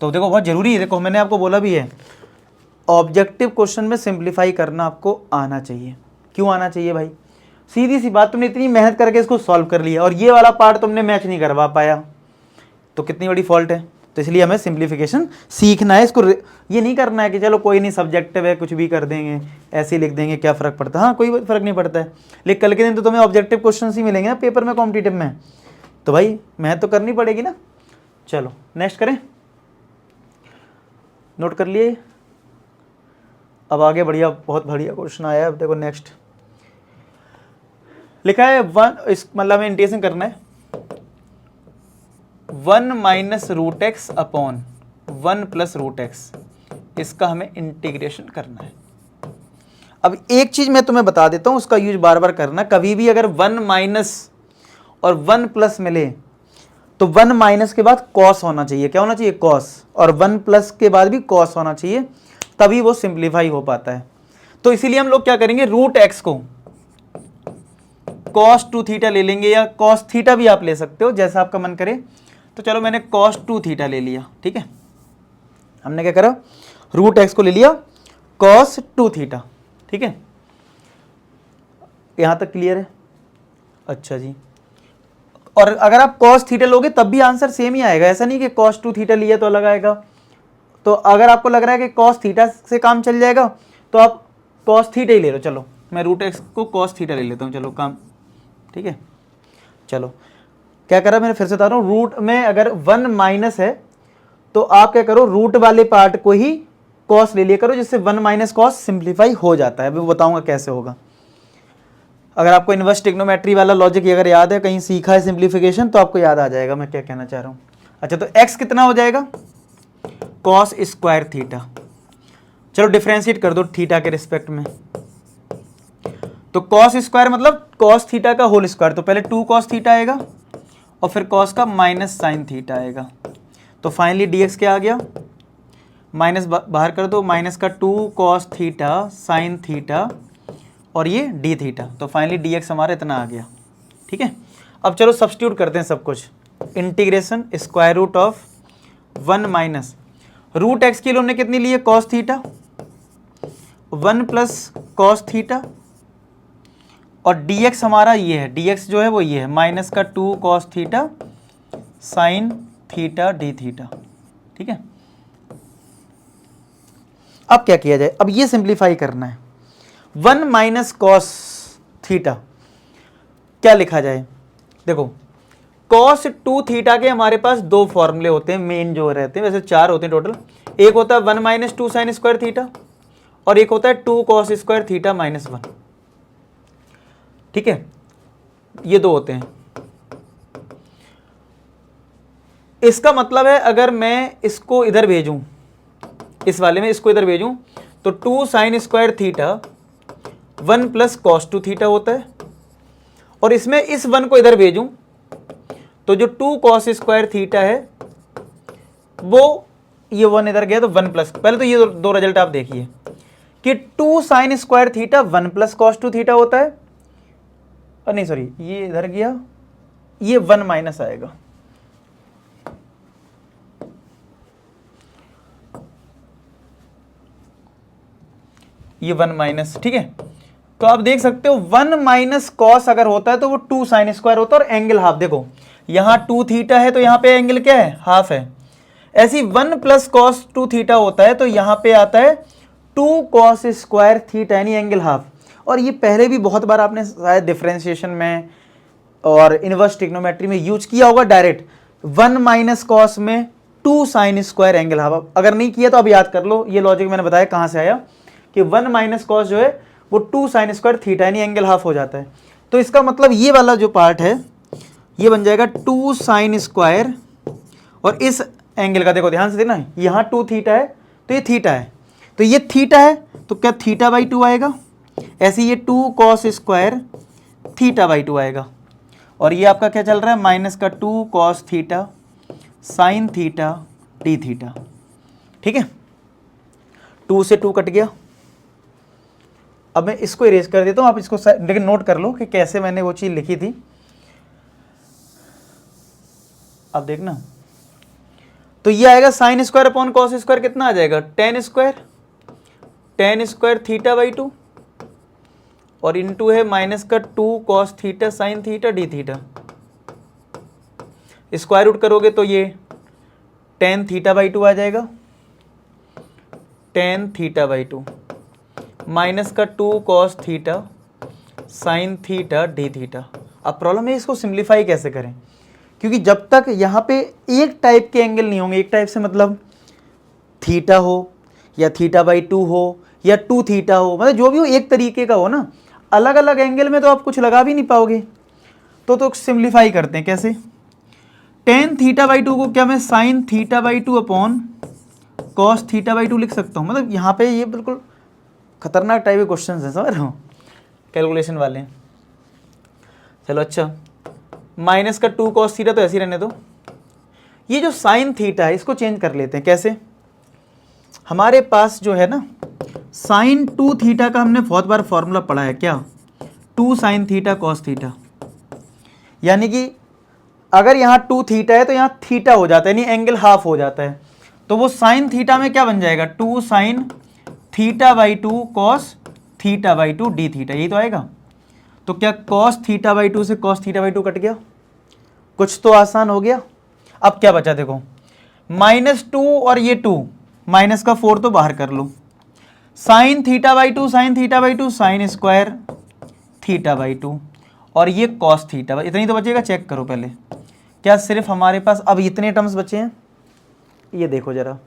तो देखो बहुत जरूरी है, देखो मैंने आपको बोला भी है ऑब्जेक्टिव क्वेश्चन में सिंप्लीफाई करना आपको आना चाहिए। क्यों आना चाहिए भाई, सीधी सी बात, तुमने इतनी मेहनत करके इसको सॉल्व कर लिया और ये वाला पार्ट तुमने मैच नहीं करवा पाया तो कितनी बड़ी फॉल्ट है। तो इसलिए हमें सिंप्लीफिकेशन सीखना है, इसको ये नहीं करना है कि चलो कोई नहीं सब्जेक्टिव है कुछ भी कर देंगे, ऐसे ही लिख देंगे, क्या फ़र्क पड़ता है, हाँ कोई फ़र्क नहीं पड़ता है, लेकिन कल के दिन तो तुम्हें ऑब्जेक्टिव क्वेश्चन ही मिलेंगे ना पेपर में कॉम्पिटिटिव में, तो भाई मेहनत तो करनी पड़ेगी ना। चलो नेक्स्ट करें, नोट कर लिए, अब आगे बढ़िया, बहुत बढ़िया क्वेश्चन आया है। अब देखो नेक्स्ट लिखा है 1, इस मतलब हमें इंटीग्रेशन करना है 1 minus root x upon 1 plus root x, इसका हमें इंटीग्रेशन करना है। अब एक चीज मैं तुम्हें बता देता हूं, उसका यूज बार बार करना, कभी भी अगर 1 माइनस और 1 प्लस मिले तो 1 माइनस के बाद कॉस होना चाहिए, क्या होना चाहिए, कॉस, और 1 प्लस के बाद भी कॉस होना चाहिए, तभी वो सिंप्लीफाई हो पाता है। तो इसीलिए हम लोग क्या करेंगे, रूट एक्स को cos 2 थीटा ले लेंगे, या cos थीटा भी आप ले सकते हो जैसा आपका मन करे। तो चलो मैंने cos 2 थीटा ले लिया, ठीक है, हमने क्या करा, रूट एक्स को ले लिया cos 2 थीटा, ठीक है, यहां तक क्लियर है। अच्छा जी, और अगर आप cos थीटा लोगे तब भी आंसर सेम ही आएगा, ऐसा नहीं कि cos 2 थीटा लिया तो अलग आएगा। तो अगर आपको लग रहा है कि cos थीटा से काम चल जाएगा तो आप cos थीटा ही ले लो, चलो मैं रूट एक्स को cos थीटा ले लेता हूँ, चलो काम, ठीक है। चलो क्या करा मैंने, फिर से बता रहा हूँ, रूट में अगर 1 माइनस है तो आप क्या करो, रूट वाले पार्ट को ही कॉस ले लिया करो, जिससे 1 माइनस कॉस सिंप्लीफाई हो जाता है। अभी बताऊंगा कैसे होगा। अगर आपको इनवर्स ट्रिग्नोमेट्री वाला लॉजिक अगर याद है, कहीं सीखा है सिंप्लीफिकेशन, तो आपको याद आ जाएगा मैं क्या कहना चाह रहा हूँ। अच्छा तो x कितना हो जाएगा, कॉस स्क्वायर थीटा, चलो डिफ्रेंशिएट कर दो थीटा के रिस्पेक्ट में, तो कॉस स्क्वायर मतलब कॉस थीटा का होल स्क्वायर, तो पहले 2 कॉस थीटा आएगा और फिर कॉस का माइनस साइन थीटा आएगा, तो फाइनली dx क्या आ गया, माइनस बाहर कर दो, माइनस का 2 कॉस थीटा साइन थीटा और ये डी थीटा, तो फाइनली dx हमारा इतना आ गया, ठीक है। अब चलो सब्स्टिट्यूट करते हैं सब कुछ, integration square root of 1 minus root x की हमने कितनी ली है, cos theta, 1 plus cos theta, और dx हमारा ये है, dx जो है वो ये है माइनस का 2 cos theta sine theta d theta. ठीक है, अब क्या किया जाए, अब ये सिंप्लीफाई करना है। 1 माइनस कॉस थीटा क्या लिखा जाए, देखो कॉस 2 थीटा के हमारे पास दो फॉर्मूले होते हैं मेन जो रहते हैं, वैसे 4 होते हैं टोटल। एक होता है 1 माइनस 2 साइन स्क्वायर थीटा और एक होता है 2 कॉस स्क्वायर थीटा माइनस 1। ठीक है, ये दो होते हैं। इसका मतलब है अगर मैं इसको इधर भेजूं, इस वाले में इसको इधर भेजूं तो 2 sine square theta 1 plus cos 2 theta होता है, और इसमें इस 1 को इधर भेजूं तो जो 2 कॉस स्क्वायर थीटा है वो ये 1 इधर गया तो 1 प्लस, पहले तो ये दो रिजल्ट आप देखिए कि 2 sine square theta 1 plus cos 2 theta होता है, और नहीं सॉरी ये इधर गया, ये 1 माइनस आएगा। ये 1 माइनस, ठीक है, तो आप देख सकते हो 1 माइनस कॉस अगर होता है तो वो 2 साइन स्क्वायर होता है और एंगल हाफ। देखो यहां 2 थीटा है तो यहां पे एंगल क्या है, हाफ है। ऐसी 1 प्लस कॉस 2 थीटा होता है तो यहां पे आता है 2 कॉस स्क्वायर थीटा यानी एंगल हाफ। और ये पहले भी बहुत बार आपने शायद डिफरेंशिएशन में और इनवर्स ट्रिग्नोमेट्री में यूज किया होगा डायरेक्ट, 1 माइनस कॉस में 2 साइन स्क्वायर एंगल हाफ। अगर नहीं किया तो अब याद कर लो, ये लॉजिक मैंने बताया कहां से आया कि 1 माइनस कॉस जो है वो 2 साइन स्क्वायर थीटा यानी एंगल हाफ हो जाता है। तो इसका मतलब ये वाला जो पार्ट है ये बन जाएगा 2 साइन स्क्वायर, और इस एंगल का देखो ध्यान से देखना, यहाँ 2 थीटा है तो ये थीटा है, तो ये थीटा है तो क्या थीटा बाई 2 आएगा, ऐसे ये 2 कॉस स्क्वायर थीटा बाई 2 आएगा, और ये आपका क्या चल रहा है माइनस का 2 cos theta sine theta d theta. ठीक है, 2 से 2 कट गया। अब मैं इसको इरेज कर देता हूँ, आप इसको लेकिन नोट कर लो कि कैसे मैंने वो चीज़ लिखी थी। अब देखना, तो ये आएगा sine square upon cos square, कितना आ जाएगा टेन स्क्वायर थीटा बाई 2, और इनटू है माइनस का 2 cos theta sine theta d theta. Square root करोगे तो ये टेन थीटा बाई 2 आ जाएगा, टेन थीटा बाई 2 माइनस का 2 cos theta sine theta d theta. अब प्रॉब्लम है इसको सिंप्लीफाई कैसे करें, क्योंकि जब तक यहाँ पे एक टाइप के एंगल नहीं होंगे, एक टाइप से मतलब थीटा हो या थीटा बाई 2 हो या 2 थीटा हो, मतलब जो भी हो एक तरीके का हो ना, अलग अलग एंगल में तो आप कुछ लगा भी नहीं पाओगे। तो सिंप्लीफाई करते हैं कैसे, टेन थीटा बाई 2 को क्या मैं sign theta by 2 upon cos theta by 2 लिख सकता हूँ। मतलब यहाँ पे ये बिल्कुल खतरनाक टाइप के क्वेश्चन हैं, समझ रहे हो, कैलकुलेशन वाले। चलो अच्छा, माइनस का 2 कॉस थीटा तो ऐसे ही रहने दो। ये जो साइन थीटा है इसको चेंज कर लेते हैं, कैसे, हमारे पास जो है ना साइन 2 थीटा का हमने बहुत बार फॉर्मूला पढ़ा है, क्या 2 साइन थीटा कॉस थीटा, यानी कि अगर यहाँ 2 थीटा है तो यहाँ थीटा हो जाता है यानी एंगल हाफ हो जाता है, तो वो साइन थीटा में क्या बन जाएगा 2 sine theta by 2 cos theta by 2 D theta, यही तो आएगा। तो क्या कॉस थीटा बाई 2 से कॉस थीटा बाई 2 कट गया, कुछ तो आसान हो गया। अब क्या बचा देखो, माइनस 2 और ये 2 माइनस का 4 तो बाहर कर लो, sine theta by 2 sine theta by 2 sine square theta by 2, और ये कॉस थीटा बाई, इतनी तो बचेगा। चेक करो पहले, क्या सिर्फ हमारे पास अब इतने टर्म्स बचे हैं, ये देखो जरा,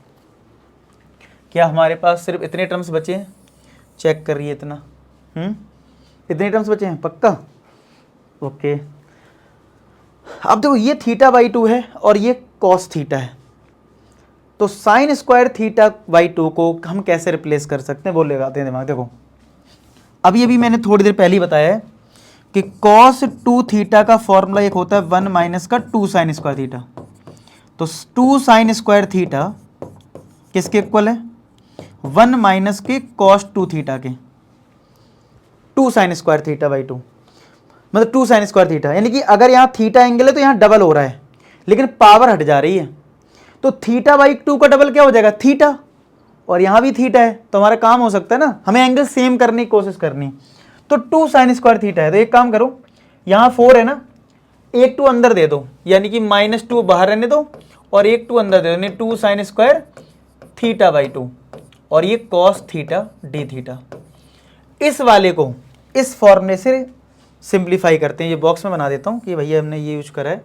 क्या हमारे पास सिर्फ इतने टर्म्स बचे हैं, चेक कर रही है इतना, इतने टर्म्स बचे हैं पक्का, ओके। अब देखो ये थीटा बाई 2 है और ये कॉस थीटा है, तो साइन स्क्वायर थीटा बाई 2 को हम कैसे रिप्लेस कर सकते हैं वो लगाते हैं दिमाग। देखो अभी मैंने थोड़ी देर पहले ही बताया है कि कॉस 2 थीटा का फॉर्मूला एक होता है 1 माइनस का 2 साइन स्क्वायर थीटा, तो 2 साइन स्क्वायर थीटा किसके इक्वल है 1 माइनस के कॉस 2 थीटा के, 2 साइन स्क्वायर थीटा बाई 2, मतलब 2 साइन स्क्वायर थीटा, यानी कि अगर यहाँ थीटा एंगल है तो यहाँ डबल हो रहा है, लेकिन पावर हट जा रही है, तो थीटा बाई 2 का डबल क्या हो जाएगा, थीटा, और यहाँ भी थीटा है, तो हमारा काम हो सकता है ना, हमें एंगल सेम करने की कोशिश करनी। तो 2 साइन स्क्वायर थीटा है, तो एक काम करो, यहाँ 4 है ना, एक 2 अंदर दे दो, यानी कि -2 बाहर रहने दो और एक 2 अंदर दे दो, यानी 2 साइन स्क्वायर थीटा बाई 2, और ये कॉस थीटा डी थीटा। इस वाले को इस फॉर्मूले से सिंप्लीफाई करते हैं, ये बॉक्स में बना देता हूँ कि भैया हमने ये यूज करा है,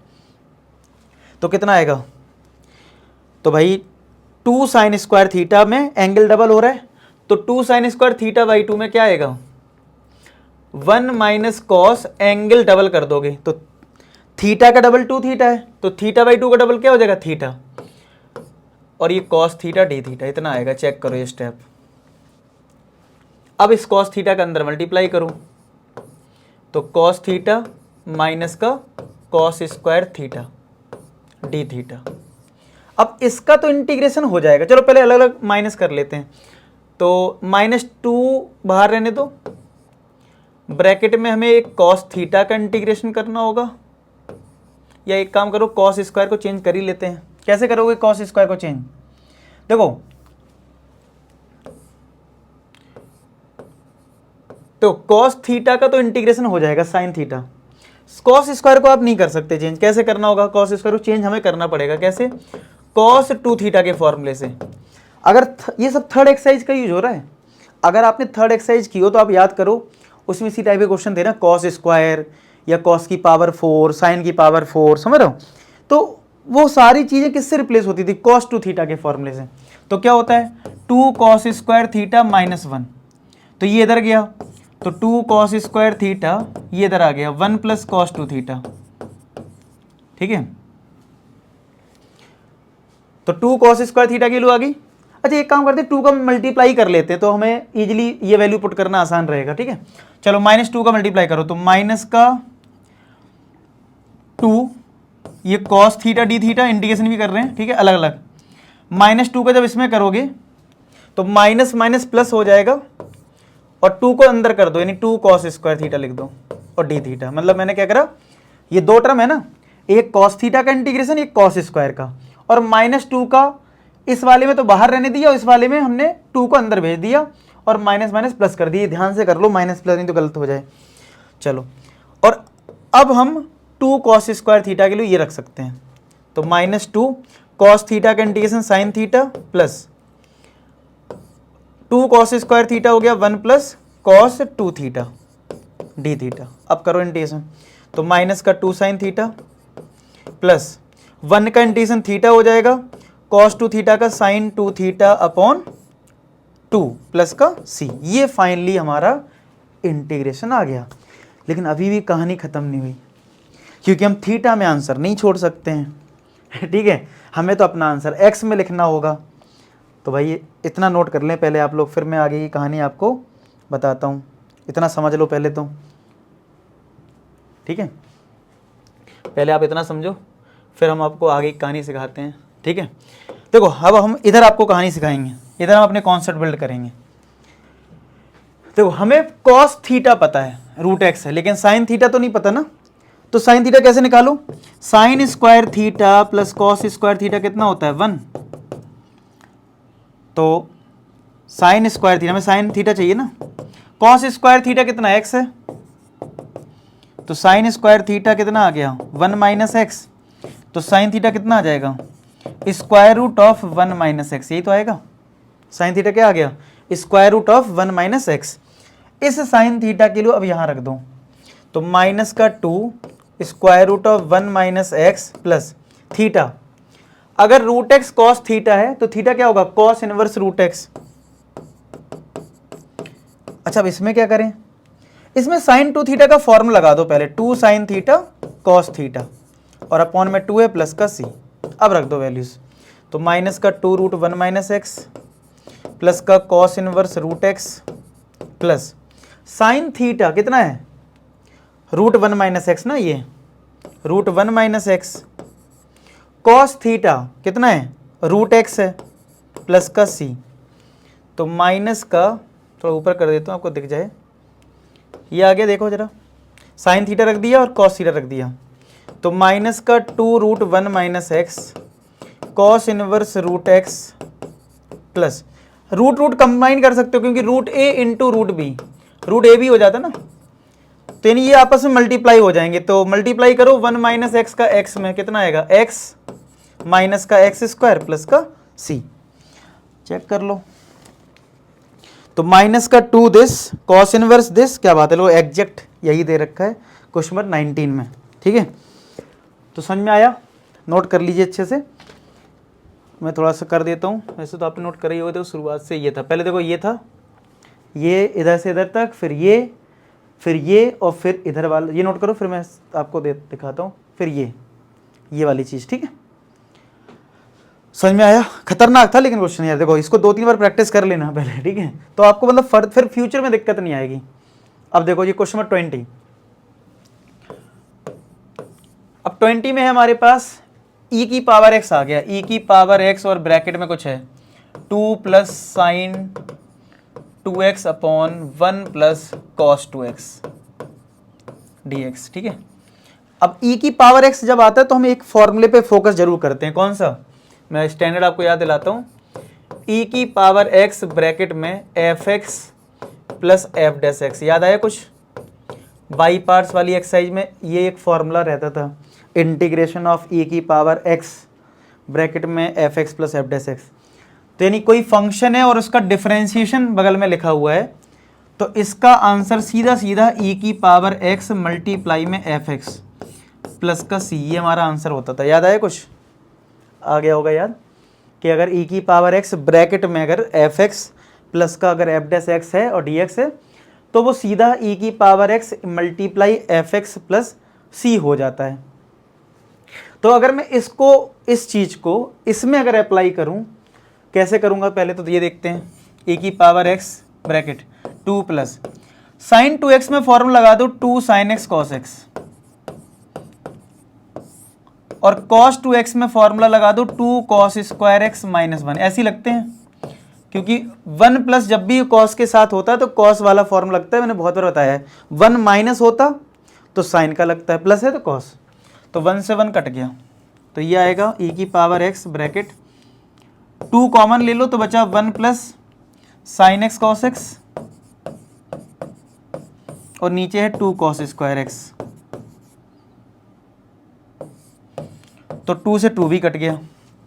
तो कितना आएगा, तो भाई 2 साइन स्क्वायर थीटा में एंगल डबल हो रहा है, तो 2 साइन स्क्वायर थीटा बाई 2 में क्या आएगा, 1 माइनस कॉस, एंगल डबल कर दोगे तो थीटा का डबल 2 थीटा है, तो थीटा बाई 2 का डबल क्या हो जाएगा, थीटा, और ये कॉस थीटा डी थीटा, इतना आएगा। चेक करो ये स्टेप। अब इस कॉस थीटा का अंदर मल्टीप्लाई करो, तो कॉस थीटा माइनस का cos square theta d theta. अब इसका तो इंटीग्रेशन हो जाएगा, चलो पहले अलग अलग माइनस कर लेते हैं, तो -2 बाहर रहने दो, ब्रैकेट में हमें एक कॉस थीटा का इंटीग्रेशन करना होगा, या एक काम करो कॉस स्क्वायर को चेंज कर ही लेते हैं। कैसे करोगे कॉस स्क्वायर को चेंज, देखो तो कॉस थीटा का तो इंटीग्रेशन हो जाएगा साइन थीटा, कॉस स्क्वायर को आप नहीं कर सकते चेंज। कैसे करना होगा कॉस स्क्वायर को चेंज, हमें करना पड़ेगा कैसे, कॉस 2 थीटा के फॉर्मूले से। अगर ये सब थर्ड एक्सरसाइज का यूज हो रहा है, अगर आपने थर्ड एक्सरसाइज की हो तो आप याद करो, उसमें इसी टाइप के क्वेश्चन थे ना, कॉस स्क्वायर या कॉस की पावर 4, साइन की पावर 4, समझ रहे हो, तो वो सारी चीज़ें किससे रिप्लेस होती थी, कॉस 2 थीटा के फॉर्मूले से। तो क्या होता है 2 कॉस स्क्वायर थीटा -1, तो ये इधर गया, तो 2 कॉस स्क्वायर थीटा ये इधर आ गया 1 प्लस कॉस 2 थीटा, ठीक है, तो 2 कॉस स्क्वायर थीटा की वैल्यू आ गई। अच्छा एक काम करते हैं 2 का मल्टीप्लाई कर लेते हैं, तो हमें इजीली ये वैल्यू पुट करना आसान रहेगा, ठीक है। चलो -2 का मल्टीप्लाई करो, तो माइनस का 2, ये cos theta d theta, integration भी कर रहे हैं, ठीक है, अलग अलग। -2 का जब इसमें करोगे तो माइनस माइनस प्लस हो जाएगा, और 2 को अंदर कर दो, यानी 2 कॉस स्क्वायर थीटा लिख दो, और डी थीटा, मतलब मैंने क्या करा, ये 2 टर्म है ना, एक कॉस थीटा का इंटीग्रेशन, एक कॉस स्क्वायर का, और -2 का इस वाले में तो बाहर रहने दिया, और इस वाले में हमने 2 को अंदर भेज दिया, और माइनस माइनस प्लस कर दिए। ध्यान से कर लो, माइनस प्लस नहीं तो गलत हो जाए। चलो, और अब हम 2 कॉस स्क्वायर थीटा के लिए ये रख सकते हैं, तो -2 कॉस थीटा का integration sine theta plus 2 cos square theta हो गया 1 plus cos 2 theta d theta. अब करो इंटीग्रेशन, तो माइनस का 2 साइन थीटा प्लस 1 का इंटीग्रेशन थीटा हो जाएगा, कॉस 2 थीटा का साइन 2 थीटा अपॉन 2 प्लस का सी। ये फाइनली हमारा इंटीग्रेशन आ गया। लेकिन अभी भी कहानी खत्म नहीं हुई, क्योंकि हम थीटा में आंसर नहीं छोड़ सकते हैं ठीक है, हमें तो अपना आंसर एक्स में लिखना होगा। तो भाई इतना नोट कर लें पहले आप लोग, फिर मैं आगे की कहानी आपको बताता हूँ। इतना समझ लो पहले तो, ठीक है, पहले आप इतना समझो, फिर हम आपको आगे की कहानी सिखाते हैं, ठीक है। देखो अब हम इधर आपको कहानी सिखाएंगे, इधर हम अपने कॉन्सेप्ट बिल्ड करेंगे। देखो हमें कॉस थीटा पता है, रूट एक्स है, लेकिन साइन थीटा तो नहीं पता ना। तो साइन थीटा कैसे निकालो, sine square theta plus cos square theta कितना होता है 1, तो साइन स्क्वायर थीटा में साइन थीटा चाहिए ना, कॉस स्क्वायर थीटा कितना एक्स है, तो साइन स्क्वायर थीटा कितना आ गया 1 माइनस एक्स, तो साइन थीटा कितना आ जाएगा square root of 1 minus x, यही तो आएगा। साइन थीटा क्या आ गया square root of 1 minus x. इस साइन थीटा के लिए अब यहाँ रख दो, तो माइनस का 2 square root of 1 minus x plus theta. अगर रूट एक्स कॉस थीटा है तो थीटा क्या होगा कॉस इनवर्स रूट एक्स। अच्छा अब इसमें क्या करें, इसमें साइन 2 थीटा का फॉर्मूला लगा दो पहले, 2 साइन थीटा कॉस थीटा, और अपॉन में 2 है प्लस का सी। अब रख दो वैल्यूज, तो माइनस का 2 रूट 1 माइनस एक्स प्लस का cos inverse root x plus sine theta कितना है रूट 1 माइनस एक्स ना, ये root 1 minus x, cos theta कितना है रूट एक्स है प्लस का सी, तो माइनस का थोड़ा ऊपर कर देता हूँ आपको दिख जाए, ये आगे देखो जरा, साइन थीटा रख दिया और कॉस थीटा रख दिया, तो माइनस का 2√1 minus x cos inverse root x plus root combine कर सकते हो क्योंकि root a into root b, root a भी हो जाता ना, तो यानी ये आपस में मल्टीप्लाई हो जाएंगे। तो मल्टीप्लाई करो 1 माइनस एक्स का एक्स में कितना आएगा, एक्स माइनस का एक्स स्क्वायर प्लस का सी, चेक कर लो। तो माइनस का 2 दिस कॉस इनवर्स दिस, क्या बात है, लो एग्जैक्ट यही दे रखा है क्वेश्चन नंबर 19 में, ठीक है। तो समझ में आया, नोट कर लीजिए अच्छे से, मैं थोड़ा सा कर देता हूँ, वैसे तो आपने नोट कर ही होगा। देखो शुरुआत से ये था, पहले देखो ये था, ये इधर से इधर तक, फिर ये और फिर इधर वाला, ये नोट करो, फिर मैं आपको दिखाता हूँ, फिर ये वाली चीज़, ठीक है। समझ में आया, खतरनाक था लेकिन क्वेश्चन यार, देखो इसको 2-3 बार प्रैक्टिस कर लेना पहले, ठीक है, तो आपको मतलब फिर फ्यूचर में दिक्कत नहीं आएगी। अब देखो ये क्वेश्चन नंबर 20, अब 20 में है हमारे पास e की पावर x आ गया, e की पावर x और ब्रैकेट में कुछ है 2 plus sign 2x upon 1 plus cos 2x dx, ठीक है। अब e की पावर x जब आता है तो हम एक फॉर्मूले पे फोकस जरूर करते हैं, कौन सा, मैं स्टैंडर्ड आपको याद दिलाता हूँ, e की पावर x ब्रैकेट में fx plus F dash x, याद आया कुछ, बाई पार्ट्स वाली एक्सरसाइज में ये एक फॉर्मूला रहता था, इंटीग्रेशन ऑफ e की पावर x ब्रैकेट में F X plus F dash x. तो यानी कोई फंक्शन है और उसका डिफरेंशिएशन बगल में लिखा हुआ है, तो इसका आंसर सीधा सीधा e की पावर x मल्टीप्लाई में एफ एक्स प्लस का c, ये हमारा आंसर होता था। याद आया कुछ, आ गया होगा याद, कि अगर e की पावर x ब्रैकेट में अगर एफ एक्स प्लस का अगर एफ डैश एक्स है और dx है, तो वो सीधा e की power x multiply F X plus C हो जाता है। तो अगर मैं इसको, इस चीज को इसमें अगर अप्लाई करूं, कैसे करूंगा पहले तो ये देखते हैं, e की power x bracket 2 plus sign 2x में फॉर्मूला लगा दो 2 साइन x कॉस x, और cos 2x में फॉर्मूला लगा दो 2 कॉस स्क्वायर x माइनस 1, ऐसे लगते हैं क्योंकि 1 प्लस जब भी cos के साथ होता है तो cos वाला फॉर्म लगता है, मैंने बहुत बार बताया है। 1 माइनस होता तो साइन का लगता है, प्लस है तो cos, तो 1 से 1 कट गया, तो ये आएगा e की पावर x ब्रैकेट 2 कॉमन ले लो तो बचा 1 plus sign x cos x, और नीचे है 2 कॉस स्क्वायर x, तो 2 से 2 भी कट गया,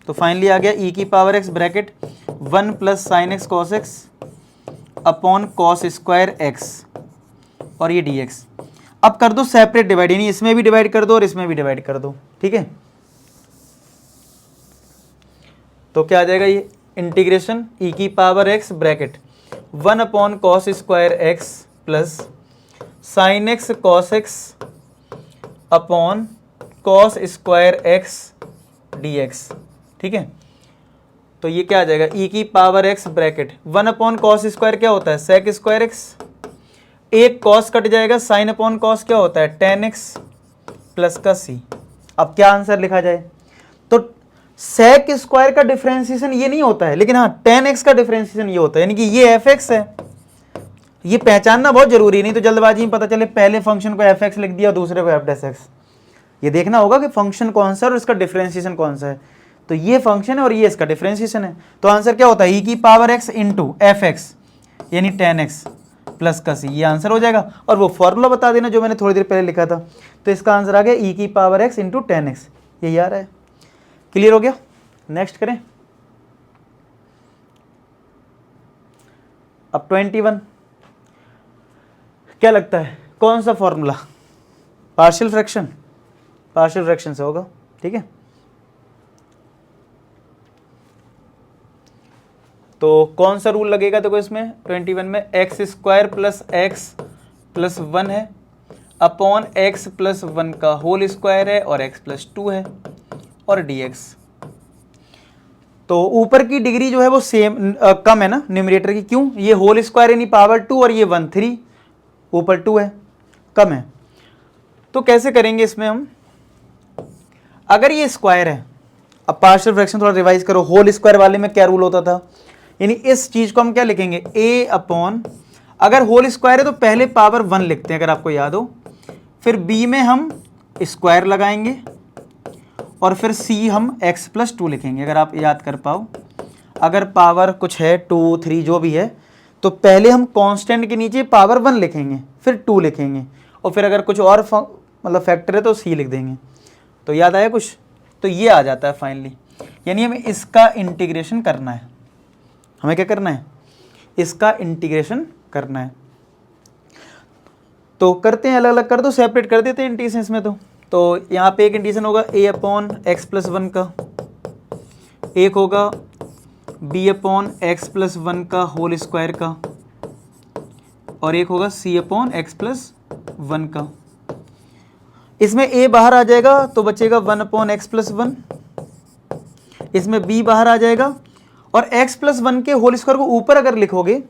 तो फाइनली आ गया e की power x bracket 1 plus sign x cos x upon cos square x और ये dx। अब कर दो सेपरेट डिवाइड, यानी इसमें भी डिवाइड कर दो और इसमें भी डिवाइड कर दो, ठीक है। तो क्या आ जाएगा, ये इंटीग्रेशन e की power x bracket 1 upon cos square x plus sign x cos x upon cos square x dx, ठीक है। तो ये क्या आ जाएगा, e की power x bracket 1 upon cos square क्या होता है, सेक स्क्वायर x, एक कॉस कट जाएगा, साइन अपॉन कॉस क्या होता है, टेन एक्स प्लस का c। अब क्या आंसर लिखा जाए, तो सेक स्क्वायर का डिफरेंशिएशन ये नहीं होता है, लेकिन हाँ टेन एक्स का डिफरेंशिएशन ये होता है, यानी कि ये एफ एक्स है, ये पहचानना बहुत जरूरी, नहीं तो जल्दबाजी में पता चले पहले फंक्शन को एफ एक्स लिख दिया दूसरे को एफ डैश एक्स। ये देखना होगा कि फंक्शन कौन सा है और इसका डिफरेंशिएशन कौन सा है, तो ये फंक्शन है और ये इसका डिफरेंशिएशन है, तो आंसर क्या होता है, e की power x into F x यानी टेन एक्स प्लस का c, ये आंसर हो जाएगा। और वो फॉर्मूला बता देना जो मैंने थोड़ी देर पहले लिखा था, तो इसका आंसर आ गया e की power x into ten x, यही आ रहा है। क्लियर हो गया, नेक्स्ट करें। अब 21, क्या लगता है कौन सा formula, partial fraction, partial fraction से होगा, ठीक है। तो कौन सा रूल लगेगा, देखो इसमें 21 में x square plus x plus 1 है अपॉन एक्स प्लस 1 का होल स्क्वायर है और एक्स प्लस 2 है और dx। तो ऊपर की डिग्री जो है वो सेम कम है ना न्यूमरेटर की, क्यों, ये होल स्क्वायर यानी पावर 2 और ये 1 3, ऊपर 2 है, कम है। तो कैसे करेंगे इसमें हम, अगर ये स्क्वायर है, अब पार्शियल फ्रैक्शन थोड़ा रिवाइज करो, होल स्क्वायर वाले में क्या रूल होता था, यानी इस चीज को हम क्या लिखेंगे, a अपॉन, अगर होल स्क्वायर है तो पहले पावर 1 लिखते हैं अगर आपको याद हो, फिर b में हम स्क्वायर लगाएंगे और फिर c हम x प्लस 2 लिखेंगे। अगर आप याद कर पाओ, अगर पावर कुछ है 2 3 जो भी है, तो पहले हम कांस्टेंट के नीचे पावर 1 लिखेंगे, फिर 2 लिखेंगे, और फिर अगर कुछ और मतलब फैक्टर है तो c लिख देंगे। तो याद आया कुछ? तो ये आ जाता है फाइनली। यानी हमें इसका इंटीग्रेशन करना है। हमें क्या करना है? इसका इंटीग्रेशन करना है। तो करते हैं, अलग अलग कर दो, सेपरेट कर देते हैं इंटीग्रेशन में। तो यहाँ पे एक इंटीग्रेशन होगा a अपॉन एक्स प्लस 1 का, एक होगा b अपॉन एक्स प्लस 1 का होल स्क्वायर का, और एक होगा c अपॉन एक्स प्लस 1 का। इसमें a बाहर आ जाएगा तो बचेगा 1 अपॉन एक्स प्लस 1, इसमें b बाहर आ जाएगा, और x प्लस 1 के होल स्क्वायर को ऊपर अगर लिखोगे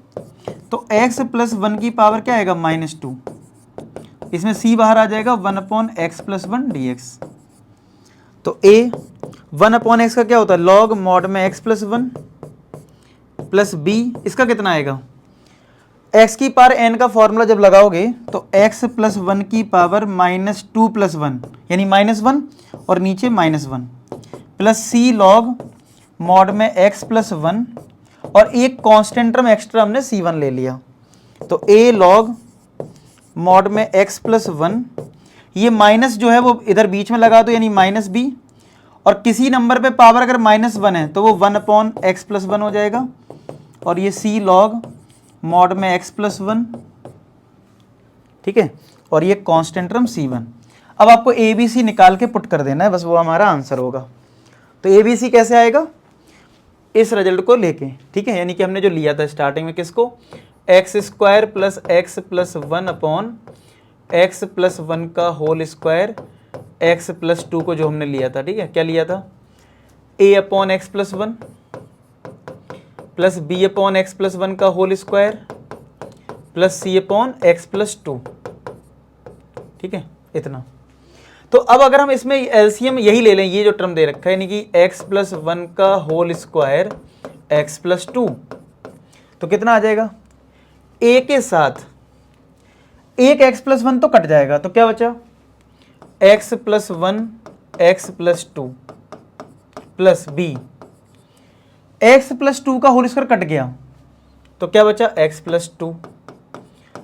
तो x प्लस 1 की पावर क्या आएगा? -2। इसमें c बाहर आ जाएगा 1 अपॉन एक्स प्लस 1 dx। तो a 1 अपॉन एक्स का क्या होता है? लॉग मॉड में x प्लस 1 प्लस b, इसका कितना आएगा? x की पावर n का फॉर्मूला जब लगाओगे तो x प्लस 1 की पावर -2 प्लस 1 यानी -1 और नीचे -1 प्लस c लॉग मॉड में x प्लस 1, और एक कांस्टेंट टर्म एक्स्ट्रा हमने c1 ले लिया, तो a लॉग मॉड में x प्लस 1, ये माइनस जो है वो इधर बीच में लगा दो यानी -b, और किसी नंबर पे पावर अगर -1 है तो वो 1 अपॉन एक्स प्लस 1 हो जाएगा, और ये c लॉग मॉड में x प्लस 1, ठीक है, और ये कांस्टेंट टर्म c1। अब आपको ए बी सी निकाल के पुट कर देना है, बस वो हमारा आंसर होगा। तो ए बी सी कैसे आएगा? इस रिजल्ट को लेके, ठीक है, यानी कि हमने जो लिया था स्टार्टिंग में किसको? X square plus x plus 1 upon x plus 1 का होल स्क्वायर एक्स प्लस 2 को जो हमने लिया था, ठीक है, क्या लिया था? a upon x plus 1 plus b upon x plus 1 का whole square plus c upon x plus 2, ठीक है, इतना। तो अब अगर हम इसमें एलसीएम यही ले लें, ये जो टर्म दे रखा है, यानी कि x प्लस 1 का होल स्क्वायर एक्स प्लस 2, तो कितना आ जाएगा? a के साथ एक x प्लस 1 तो कट जाएगा, तो क्या बचा? x plus 1 x plus 2 plus b, x plus 2 का होल स्क्वायर कट गया तो क्या बचा? x plus 2।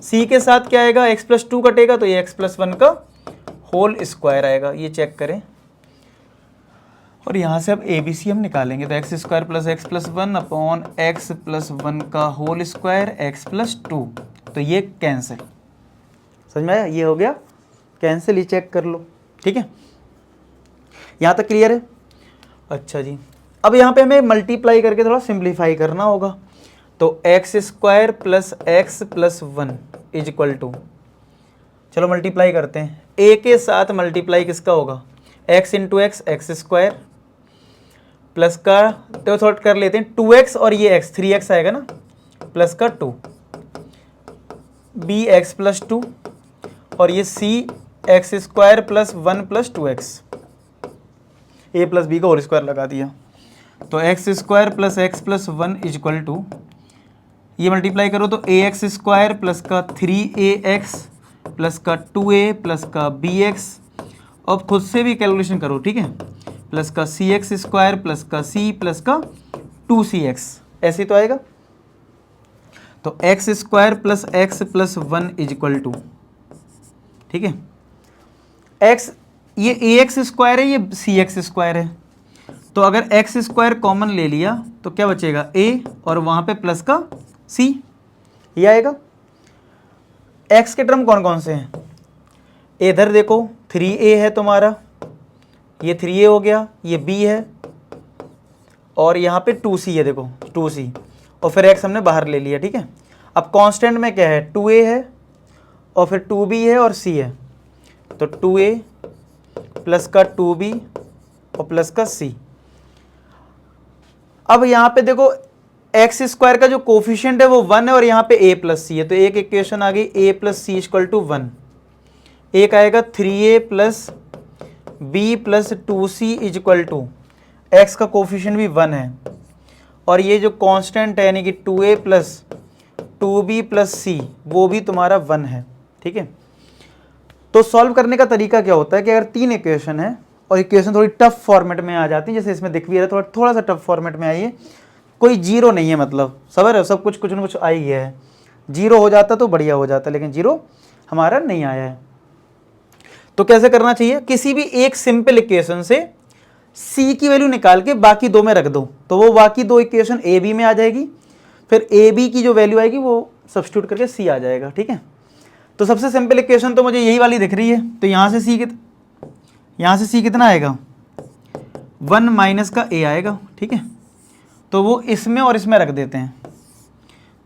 c के साथ क्या आएगा? x प्लस 2 कटेगा तो ये x प्लस 1 का होल स्क्वायर आएगा, ये चेक करें। और यहाँ से अब ए बी सी हम निकालेंगे, तो x square plus x plus 1 upon x plus 1 का होल स्क्वायर एक्स प्लस 2, तो ये कैंसिल। समझ में आया? ये हो गया कैंसिल, ये चेक कर लो, ठीक है, यहाँ तक क्लियर है? अच्छा जी, अब यहाँ पे हमें मल्टीप्लाई करके थोड़ा सिंप्लीफाई करना होगा। तो x square plus x plus 1 is equal to, चलो मल्टीप्लाई करते हैं। a के साथ मल्टीप्लाई किसका होगा? x into x, x square, plus का तो थोड़ा कर लेते हैं 2x और ये x 3x आएगा ना, प्लस का 2 b एक्स प्लस 2, और ये c x square plus 1 plus 2x, a plus b का होल स्क्वायर लगा दिया, तो x square plus x plus 1 is equal to, ये मल्टीप्लाई करो तो ए एक्स स्क्वायर प्लस का 3ax प्लस का 2a प्लस का bx, अब खुद से भी कैलकुलेशन करो, ठीक है, प्लस का cx स्क्वायर प्लस का c प्लस का 2cx, ऐसे तो आएगा। तो x square plus x plus 1 is equal to, ठीक है, x ये ax स्क्वायर है, ये cx स्क्वायर है, तो अगर एक्स स्क्वायर कॉमन ले लिया तो क्या बचेगा? a और वहाँ पे प्लस का c, ये आएगा। x के टर्म कौन कौन से हैं? इधर देखो 3a है तुम्हारा, ये 3a हो गया, ये b है, और यहाँ पे 2c है, देखो 2c, और फिर x हमने बाहर ले लिया, ठीक है। अब कांस्टेंट में क्या है? 2a है और फिर 2b है और c है, तो 2a प्लस का 2b और प्लस का c। अब यहाँ पे देखो एक्स स्क्वायर का जो कोफिशिएंट है वो 1 है और यहाँ पे a प्लस सी है, तो एक इक्वेशन आ गई a plus c equal to 1। एक आएगा 3a plus b plus 2c is equal to, x का कोफिशिएंट भी 1 है, और ये जो कांस्टेंट है यानी कि 2a प्लस 2b प्लस सी वो भी तुम्हारा 1 है, ठीक है। तो सॉल्व करने का तरीका क्या होता है कि अगर 3 इक्वेशन है और इक्वेशन थोड़ी टफ फॉर्मेट में आ जाती है, जैसे इसमें दिख भी रहा है थोड़ा सा टफ फॉर्मेट में आई है, कोई जीरो नहीं है, मतलब समझ रहे हो, सब कुछ ना कुछ आ ही गया है। जीरो हो जाता तो बढ़िया हो जाता, लेकिन जीरो हमारा नहीं आया है। तो कैसे करना चाहिए, किसी भी एक सिंपल इक्वेशन से सी की वैल्यू निकाल के बाकी दो में रख दो, तो वो बाकी दो इक्वेशन ए बी में आ जाएगी, फिर ए बी की जो वैल्यू आएगी वो सब्स्टिट्यूट करके सी आ जाएगा। ठीक है, तो सबसे सिंपल इक्वेशन तो मुझे यही वाली दिख रही है, तो यहाँ से सी कितना आएगा, 1 माइनस का ए आएगा। ठीक है, तो वो इसमें और इसमें रख देते हैं,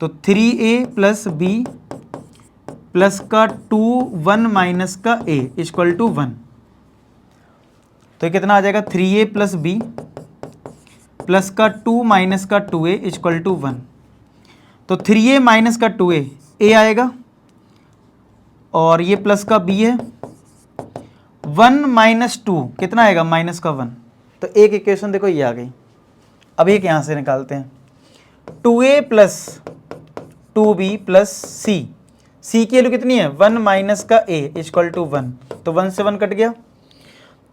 तो 3a प्लस बी प्लस का 1 माइनस का a इक्वल टू 1, तो ये कितना आ जाएगा, 3a प्लस बी प्लस का 2 माइनस का 2a इक्वल टू 1, तो 3a माइनस का 2a a आएगा और ये प्लस का b है, 1 माइनस 2 कितना आएगा, माइनस का 1, तो एक इक्वेशन देखो ये आ गई। अब एक यहाँ से निकालते हैं, 2a प्लस 2b प्लस सी की वैल्यू कितनी है, 1 माइनस का a इक्वल टू 1, तो 1 से 1 कट गया,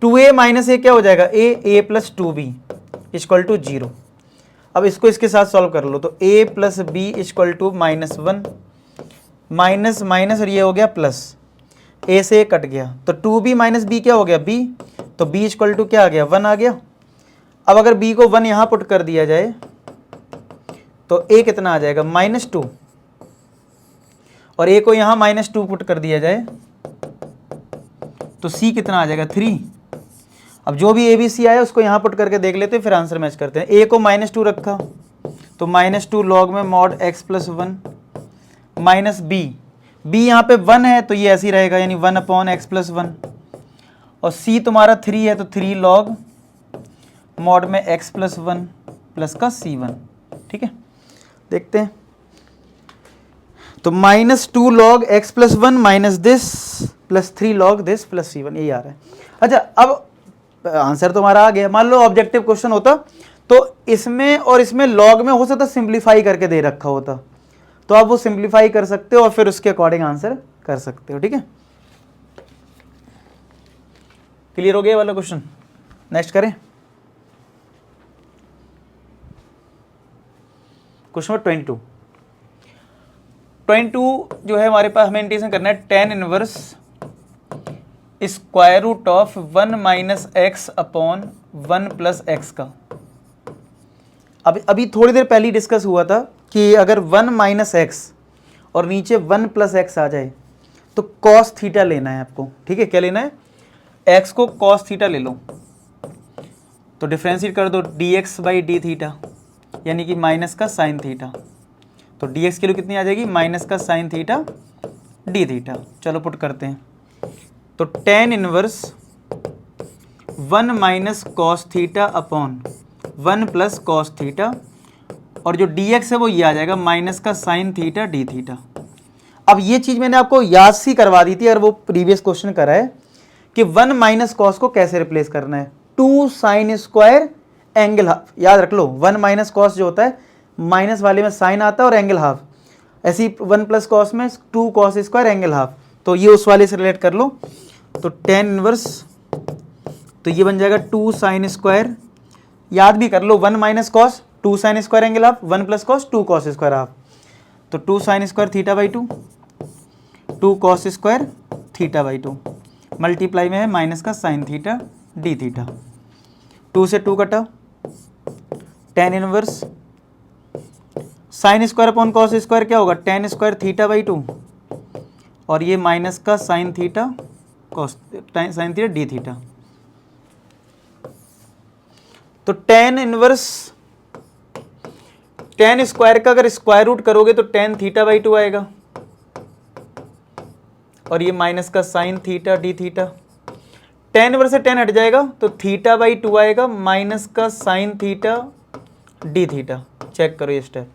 2a माइनस ए क्या हो जाएगा, a plus 2b equal to 0। अब इसको इसके साथ सॉल्व कर लो, तो a plus b equal to -1, minus minus और ये हो गया प्लस, a से कट गया, तो 2b माइनस बी क्या हो गया, b, तो b इक्वल टू क्या आ गया, 1 आ गया। अब अगर b को 1 यहाँ पुट कर दिया जाए तो a कितना आ जाएगा, -2, और a को यहाँ -2 पुट कर दिया जाए तो c कितना आ जाएगा, 3। अब जो भी a b c आया उसको यहाँ पुट करके देख लेते हैं, फिर आंसर मैच करते हैं। a को -2 रखा तो -2 log में mod x plus 1 minus b यहाँ पे 1 है तो ये ऐसे ही रहेगा, यानी 1 अपॉन एक्स प्लस 1, और c तुम्हारा 3 है तो 3 log mod में x प्लस 1 प्लस का c1। ठीक है, देखते हैं, तो -2 log x plus 1 minus this plus 3 log this plus c1, यही आ रहा है। अच्छा, अब आंसर तो हमारा आ गया। मान लो ऑब्जेक्टिव क्वेश्चन होता तो इसमें और इसमें लॉग में हो सकता सिंप्लीफाई करके दे रखा होता, तो आप वो सिंप्लीफाई कर सकते हो और फिर उसके अकॉर्डिंग आंसर कर सकते हो। ठीक है, क्लियर हो गया वाला क्वेश्चन, नेक्स्ट करें। क्वेश्चन नंबर 22 जो है हमारे पास, हमें इंटीग्रेशन करना है tan inverse square root of 1 minus x upon 1 plus x का। अभी थोड़ी देर पहले डिस्कस हुआ था कि अगर 1 माइनस एक्स और नीचे 1 प्लस एक्स आ जाए तो कॉस थीटा लेना है आपको। ठीक है, क्या लेना है, एक्स को कॉस थीटा ले लो, तो डिफ्रेंशिएट कर दो dx बाई डी थीटा, यानी कि माइनस का साइन थीटा, तो dx की वैल्यू कितनी आ जाएगी, माइनस का साइन थीटा डी थीटा। चलो पुट करते हैं, तो tan inverse 1 minus cos theta upon 1 plus cos theta, और जो dx है वो ये आ जाएगा माइनस का साइन थीटा डी थीटा। अब ये चीज़ मैंने आपको याद सी करवा दी थी, अगर वो प्रीवियस क्वेश्चन करा है कि 1 माइनस कॉस को कैसे रिप्लेस करना है, 2 साइन स्क्वायर एंगल हाफ, याद रख लो 1 माइनस कॉस जो होता है माइनस वाले में साइन आता है और एंगल हाफ, ऐसी 1 प्लस कॉस में 2 कॉस स्क्वायर एंगल हाफ, तो ये उस वाले से रिलेट कर लो। तो tan इनवर्स, तो ये बन जाएगा 2 साइन स्क्वायर, याद भी कर लो 1 minus cos 2 sine square angle half, 1 plus cos 2 cos square half, तो 2 sine square theta by 2, 2 cos square theta by 2, multiply में है माइनस का साइन थीटा डी थीटा, 2 से 2 कटा, tan inverse sine square upon cos square क्या होगा, tan square theta by 2, और ये माइनस का sine theta cos sine theta d theta. तो tan इनवर्स, tan स्क्वायर का अगर स्क्वायर रूट करोगे तो tan थीटा बाई 2 आएगा, और ये माइनस का sine theta d theta, tan inverse से tan हट जाएगा तो थीटा बाई 2 आएगा माइनस का sine theta d theta. Check करो ये स्टेप,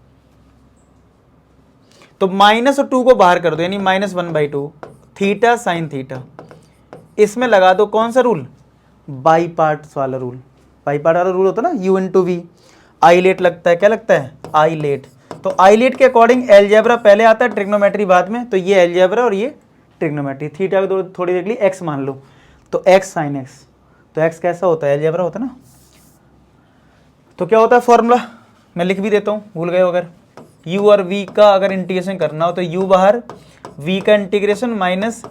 तो माइनस और 2 को बाहर कर दो, यानी -1/2 थीटा साइन थीटा। इसमें लगा दो कौन सा रूल, बाई पार्ट्स वाला रूल। बाई पार्ट वाला रूल होता है ना, u into v, ILATE लगता है, क्या लगता है, आई लेट। तो आई लेट के अकॉर्डिंग एलजेब्रा पहले आता है, ट्रिग्नोमेट्री बाद में, तो ये एलजेब्रा और ये ट्रिग्नोमेट्री, थीटा को थोड़ी देर के लिए एक्स मान लो, तो एक्स साइन एक्स, तो एक्स कैसा होता है, अलजेब्रा होता है ना। तो क्या होता है फॉर्मूला, मैं लिख भी देता हूँ, भूल गए हो अगर, u और v का अगर इंटीग्रेशन करना हो तो u बाहर, v का integration minus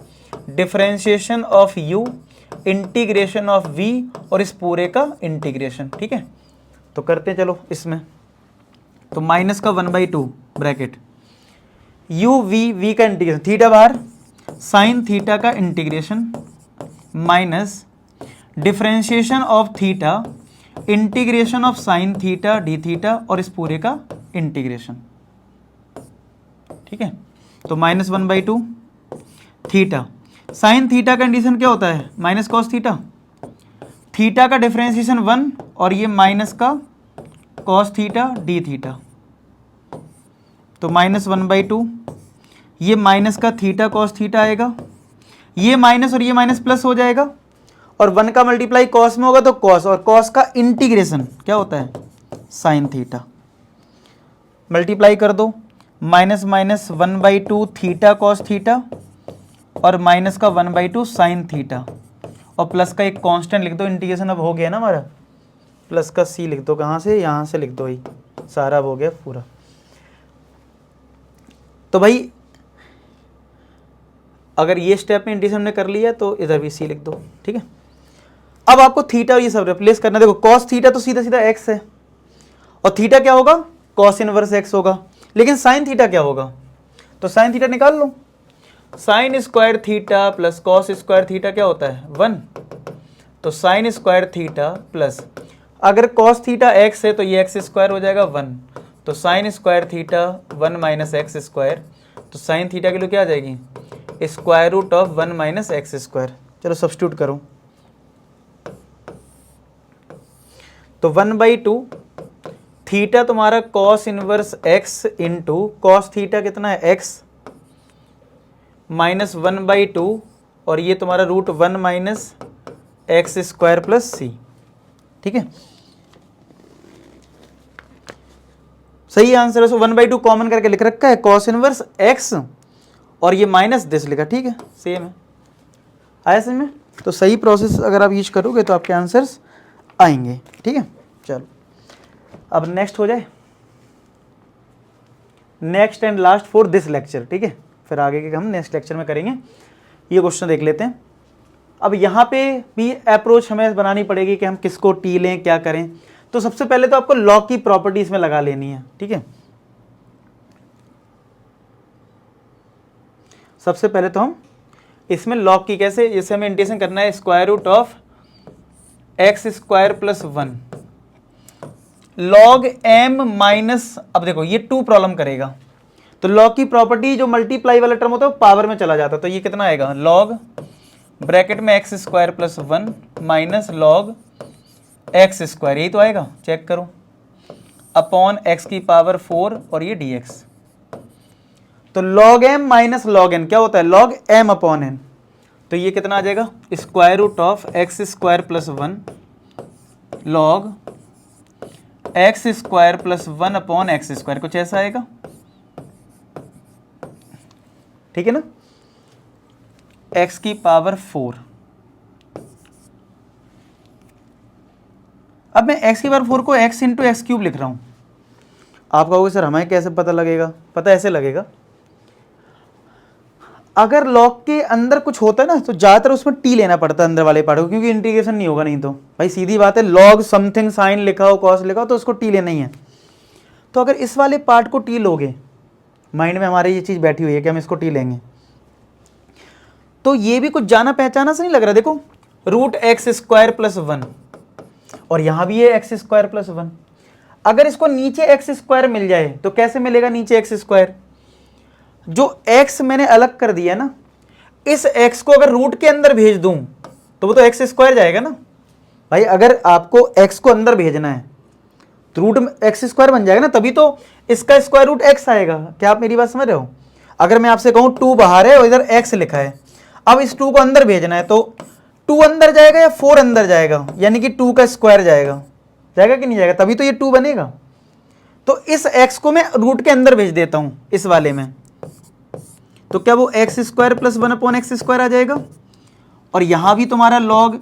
differentiation of u integration of v और इस पूरे का इंटीग्रेशन, ठीक है। तो करते हैं चलो इसमें, तो माइनस का 1/2 ब्रैकेट u v का इंटीग्रेशन, थीटा बाहर, साइन थीटा का integration minus differentiation of theta integration of sine theta d theta और इस पूरे का इंटीग्रेशन, ठीक है। तो माइनस 1/2 थीटा, साइन थीटा का इंटीग्रेशन क्या होता है, माइनस कॉस थीटा, थीटा का डिफरेंशिएशन 1 और ये माइनस का कॉस थीटा डी थीटा, तो माइनस 1/2, ये माइनस का थीटा कॉस थीटा आएगा, ये माइनस और ये माइनस प्लस हो जाएगा, और 1 का मल्टीप्लाई कॉस में होगा तो कॉस, और कॉस का इंटीग्रेशन क्या होता है, साइन थीटा, मल्टीप्लाई कर दो, minus minus 1/2 theta cos theta और माइनस का 1/2 साइन थीटा, और प्लस का एक कांस्टेंट लिख दो, इंटीग्रेशन अब हो गया ना हमारा, प्लस का सी लिख दो, कहाँ से, यहाँ से लिख दो, ही सारा अब हो गया पूरा। तो भाई अगर ये स्टेप में इंटीग्रेशन हमने कर लिया तो इधर भी सी लिख दो, ठीक है। अब आपको थीटा और ये सब रिप्लेस करना, देखो कॉस थीटा तो सीधा सीधा एक्स है, और थीटा क्या होगा, कॉस इनवर्स एक्स होगा, लेकिन साइन थीटा क्या होगा, तो साइन थीटा निकाल लो, sine square theta plus cos square theta क्या होता है 1, तो साइन स्क्वायर थीटा प्लस, अगर कॉस थीटा एक्स है तो ये एक्स स्क्वायर हो जाएगा 1, तो sine square theta 1 minus X square, तो साइन थीटा के लिए क्या आ जाएगी, square root of 1 minus X square. चलो सब्स्टिट्यूट करो, तो 1/2 थीटा तुम्हारा cos inverse X into cos theta कितना है एक्स माइनस 1/2 और ये तुम्हारा root 1 minus X square plus C, ठीक है। सही आंसर है, सो 1/2 कॉमन करके लिख रखा है, कॉस इनवर्स एक्स और ये माइनस दिस लिखा, ठीक है, सेम है, आया समझ में। तो सही प्रोसेस अगर आप यूज करोगे तो आपके आंसर्स आएंगे, ठीक है। चलो अब नेक्स्ट हो जाए, next and last for this lecture, ठीक है, फिर आगे के हम नेक्स्ट लेक्चर में करेंगे। ये क्वेश्चन देख लेते हैं। अब यहाँ पे भी अप्रोच हमें बनानी पड़ेगी कि हम किसको टी लें, क्या करें। तो सबसे पहले तो आपको लॉग की प्रॉपर्टी इसमें लगा लेनी है, ठीक है। सबसे पहले तो हम इसमें लॉग की कैसे, जैसे हमें इंटीग्रेशन करना है square root of x square plus 1 log m minus, अब देखो ये 2 प्रॉब्लम करेगा, तो लॉग की प्रॉपर्टी जो मल्टीप्लाई वाला टर्म होता है वो पावर में चला जाता है, तो ये कितना आएगा, लॉग ब्रैकेट में x square plus 1 minus log x square, यही तो आएगा, चेक करो, अपॉन एक्स की पावर 4 और ये dx। तो log m minus log n क्या होता है, लॉग एम अपॉन एन, तो ये कितना आ जाएगा, square root of x square plus 1 log x square plus 1 upon x square, कुछ ऐसा आएगा, ठीक है ना, एक्स की पावर 4। अब मैं एक्स की पावर 4 को एक्स इंटू एक्स क्यूब लिख रहा हूं। आप कहोगे सर हमें कैसे पता लगेगा, पता ऐसे लगेगा, अगर लॉग के अंदर कुछ होता है ना तो ज्यादातर उसमें टी लेना पड़ता है अंदर वाले पार्ट को, क्योंकि इंटीग्रेशन नहीं होगा, नहीं तो भाई सीधी बात है, लॉग समथिंग साइन लिखा हो कॉस लिखा हो तो उसको टी लेना ही है। तो अगर इस वाले पार्ट को टी लोगे, माइंड में हमारे ये चीज बैठी हुई है कि हम इसको टी लेंगे, तो ये भी कुछ जाना पहचाना से नहीं लग रहा, देखो रूट एक्स स्क्वायर प्लस 1 और यहां भी है एक्स स्क्वायर प्लस 1। अगर इसको नीचे एक्स स्क्वायर मिल जाए तो कैसे मिलेगा नीचे एक्स स्क्वायर, जो x मैंने अलग कर दिया ना, इस x को अगर रूट के अंदर भेज दूं तो वो तो एक्स स्क्वायर जाएगा ना भाई। अगर आपको x को अंदर भेजना है तो रूट में एक्स स्क्वायर बन जाएगा ना, तभी तो इसका स्क्वायर रूट x आएगा। क्या आप मेरी बात समझ रहे हो, अगर मैं आपसे कहूं 2 बाहर है और इधर x लिखा है, अब इस 2 को अंदर भेजना है तो 2 अंदर जाएगा या 4 अंदर जाएगा, यानी कि 2 का स्क्वायर जाएगा, जाएगा कि नहीं जाएगा, तभी तो ये 2 बनेगा। तो इस x को मैं रूट के अंदर भेज देता हूं इस वाले में, तो क्या वो एक्स स्क्वायर प्लस 1/x² आ जाएगा, और यहाँ भी तुम्हारा लॉग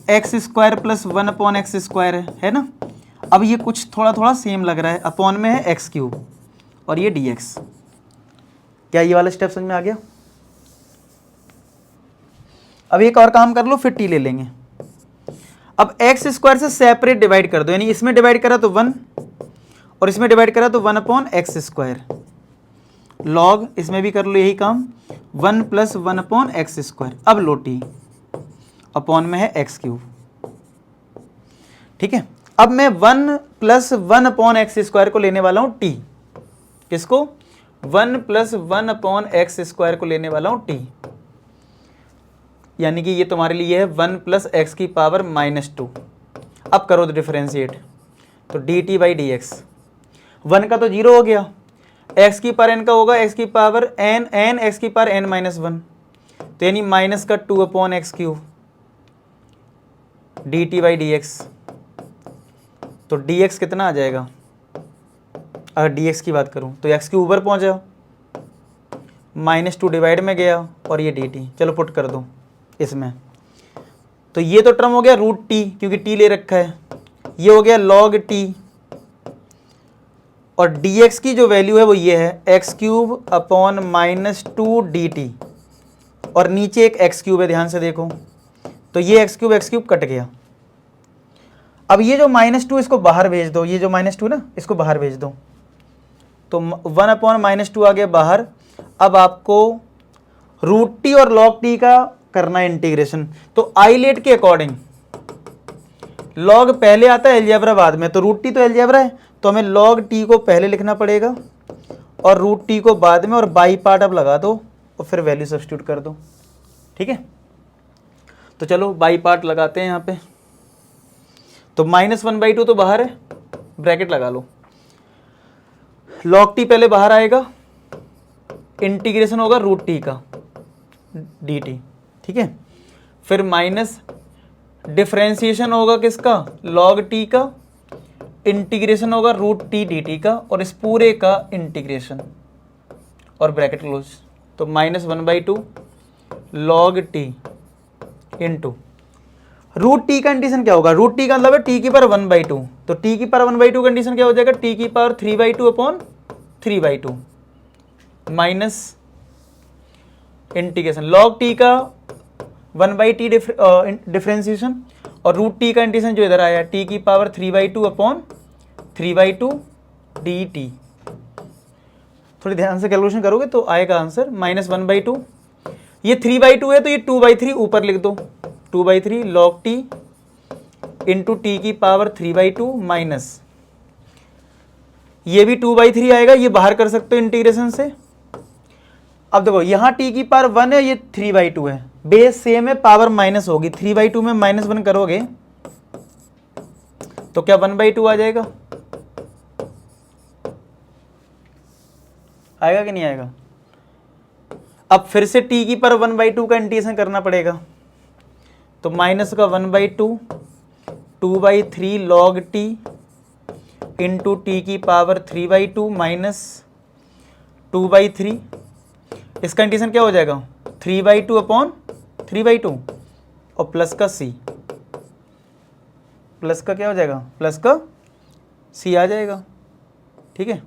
x² प्लस 1/x² है ना। अब ये कुछ थोड़ा थोड़ा सेम लग रहा है, अपॉन में है x³ और ये dx। क्या ये वाला स्टेप समझ में आ गया? अब एक और काम कर लो, फिर t ले लेंगे। अब x² से सेपरेट डिवाइड कर दो, यानी इसमें डिवाइड करा तो 1 और इसमें डिवाइड करा तो 1/x²। लॉग इसमें भी कर लो यही काम, 1 प्लस 1/x²। अब लो t, अपॉन में है x³। ठीक है, अब मैं 1 प्लस 1/x² को लेने वाला हूं t। किसको? 1 प्लस 1/x² को लेने वाला हूं t, यानी कि ये तुम्हारे लिए है 1 प्लस x⁻²। अब करो तो डिफरेंशिएट, तो dt/dx। 1 का तो 0 हो गया, x⁻n का होगा x⁻n x⁻n-1, तो यानी माइनस का 2/x³। dt/dx, तो dx कितना आ जाएगा? अगर dx की बात करूं तो x के ऊपर पहुंचा, -2 डिवाइड में गया और ये dt। चलो पुट कर दो इसमें, तो ये तो टर्म हो गया √t, क्योंकि t ले रखा है। ये हो गया log t, और dx की जो वैल्यू है वो ये है x³/-2 dt, और नीचे एक x³ है, ध्यान से देखो, तो ये x³ कट गया। अब ये जो -2 इसको बाहर भेज दो, ये जो -2 ना इसको बाहर भेज दो, तो 1/-2 आ गया बाहर। अब आपको √t और log t का करना है इंटीग्रेशन। तो आइलेट के अकॉर्डिंग log पहले आता है, अलजेब्रा बाद में, तो √t तो अलजेब्रा है, तो हमें log t को पहले लिखना पड़ेगा और √t को बाद में, और बाई पार्ट अब लगा दो और फिर वैल्यू सब्स्टिट्यूट कर दो। ठीक है, तो चलो बाई पार्ट लगाते हैं यहाँ पे। तो -1/2 तो बाहर है, ब्रैकेट लगा लो, log t पहले बाहर आएगा, इंटीग्रेशन होगा √t का dt। ठीक है, फिर माइनस डिफरेंशिएशन होगा किसका? log t का, इंटीग्रेशन होगा √t dt का, और इस पूरे का इंटीग्रेशन और ब्रैकेट क्लोज। तो -1/2 log t इंटू √t का कंडीशन क्या होगा? √t का मतलब है t⁻1/2, तो t⁻1/2 कंडीशन क्या हो जाएगा? t⁻3/2/3/2 minus integration log t का 1/t डिफरेंशिएशन, और √t का इंटीग्रेशन जो इधर आया t⁻3/2/3/2 dt। थोड़ी ध्यान से कैलकुलेशन करोगे तो आएगा आंसर -1/2। ये 3/2 है तो ये 2/3 ऊपर लिख दो, 2/3 log t into t⁻3/2 minus, ये भी 2/3 आएगा, ये बाहर कर सकते हो इंटीग्रेशन से। अब देखो यहाँ t⁻1 है, ये 3/2 है, बेस सेम है, पावर माइनस होगी, 3/2 में -1 करोगे तो क्या 1/2 आ जाएगा? आएगा कि नहीं आएगा? अब फिर से t⁻1/2 का इंटीग्रेशन करना पड़ेगा, तो माइनस का 1/2 2/3 log t into t⁻3/2 minus 2/3, इसका इंटीग्रेशन क्या हो जाएगा? 3/2/3/2 और प्लस का c, प्लस का क्या हो जाएगा? प्लस का c आ जाएगा। ठीक है,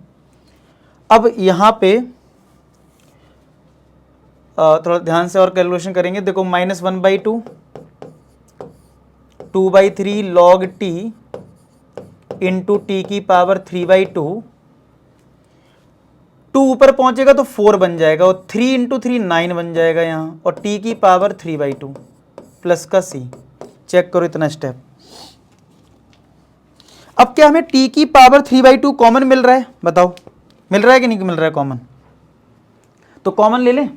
अब यहाँ पे थोड़ा ध्यान से और कैलकुलेशन करेंगे। देखो -1/2 2/3 log t इंटू t⁻3/2, 2 ऊपर पहुंचेगा तो 4 बन जाएगा, और 3 इंटू 3 9 बन जाएगा यहाँ, और t⁻3/2 प्लस का c। चेक करो इतना स्टेप। अब क्या हमें t⁻3/2 कॉमन मिल रहा है? बताओ, मिल रहा है कि नहीं मिल रहा है कॉमन? तो कॉमन ले लें।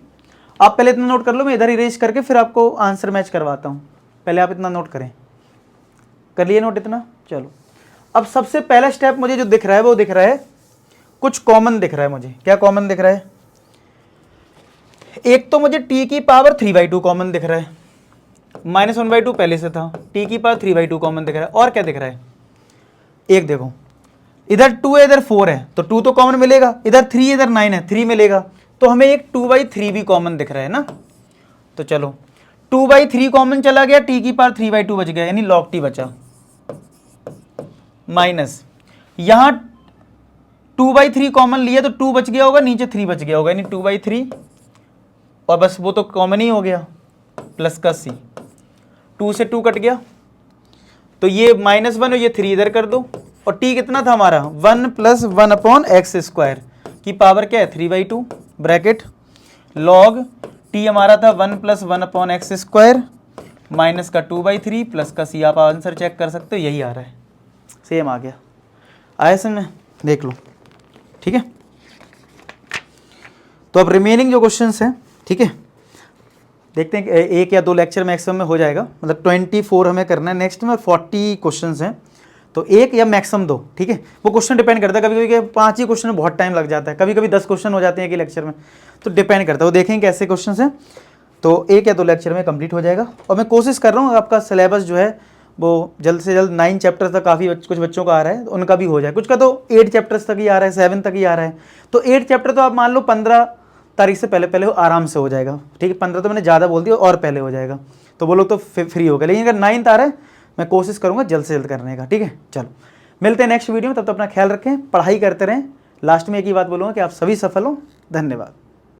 आप पहले इतना नोट कर लो, मैं इधर इरेज करके फिर आपको आंसर मैच करवाता हूं। पहले आप इतना नोट करें, कर लिए नोट इतना? चलो, अब सबसे पहला स्टेप मुझे जो दिख रहा है वो दिख रहा है कुछ कॉमन दिख रहा है मुझे। क्या कॉमन दिख रहा है? एक तो मुझे t⁻3/2 कॉमन दिख रहा है, -1/2 पहले से था, t⁻3/2 कॉमन दिख रहा है। और क्या दिख रहा है? एक देखो, इधर 2 है इधर 4 है, तो 2 तो कॉमन मिलेगा, इधर 3 इधर 9 है, 3 मिलेगा, तो हमें एक 2/3 भी कॉमन दिख रहा है ना, तो चलो 2/3 कॉमन चला गया, t की पावर 3/2 बच गया, यानी log t बचा, माइनस यहां 2/3 कॉमन लिया तो 2 बच गया होगा, नीचे 3 बच गया होगा, यानी 2/3 और बस वो तो कॉमन ही हो गया, प्लस का c, 2 से 2 कट गया, तो ये -1 और ये 3 इधर कर दो, और t कितना था हमारा 1 + 1/x² की पावर क्या है 3/2 ब्रैकेट log t हमारा था 1 + 1/x² माइनस का 2/3 प्लस का c। आप आंसर चेक कर सकते हो, यही आ रहा है, सेम आ गया, आया समझ में, देख लो, ठीक है। तो अब रिमेनिंग जो क्वेश्चंस हैं, ठीक है, देखते हैं कि 1 या 2 लेक्चर मैक्सिमम में हो जाएगा, मतलब 24 हमें करना है, नेक्स्ट में 40 क्वेश्चंस हैं, तो 1 या मैक्सिमम 2, ठीक है। वो क्वेश्चन डिपेंड करता है, कभी कभी 5 ही क्वेश्चन में बहुत टाइम लग जाता है, कभी कभी 10 क्वेश्चन हो जाते हैं एक ही लेक्चर में, तो डिपेंड करता है, वो देखेंगे कैसे क्वेश्चन हैं। तो 1 या 2 लेक्चर में कंप्लीट हो जाएगा, और मैं कोशिश कर रहा हूँ आपका सिलेबस जो है वो जल्द से जल्द 9 चैप्टर्स तक, काफ़ी कुछ बच्चों का आ रहा है, तो उनका भी हो जाए, कुछ का तो 8 चैप्टर्स तक ही आ रहा है, 7 तक ही आ रहा है, तो 8 चैप्टर तो आप मान लो 15 तारीख से पहले पहले आराम से हो जाएगा, ठीक है। 15 तो मैंने ज़्यादा बोल दिया, और पहले हो जाएगा, तो वो लोग तो फ्री हो गए, लेकिन अगर 9th आ रहा है, मैं कोशिश करूँगा जल्द से जल्द करने का, ठीक है। चलो मिलते हैं नेक्स्ट वीडियो में, तब तक अपना ख्याल रखें, पढ़ाई करते रहें। लास्ट में एक ही बात बोलूँगा कि आप सभी सफल हो, धन्यवाद।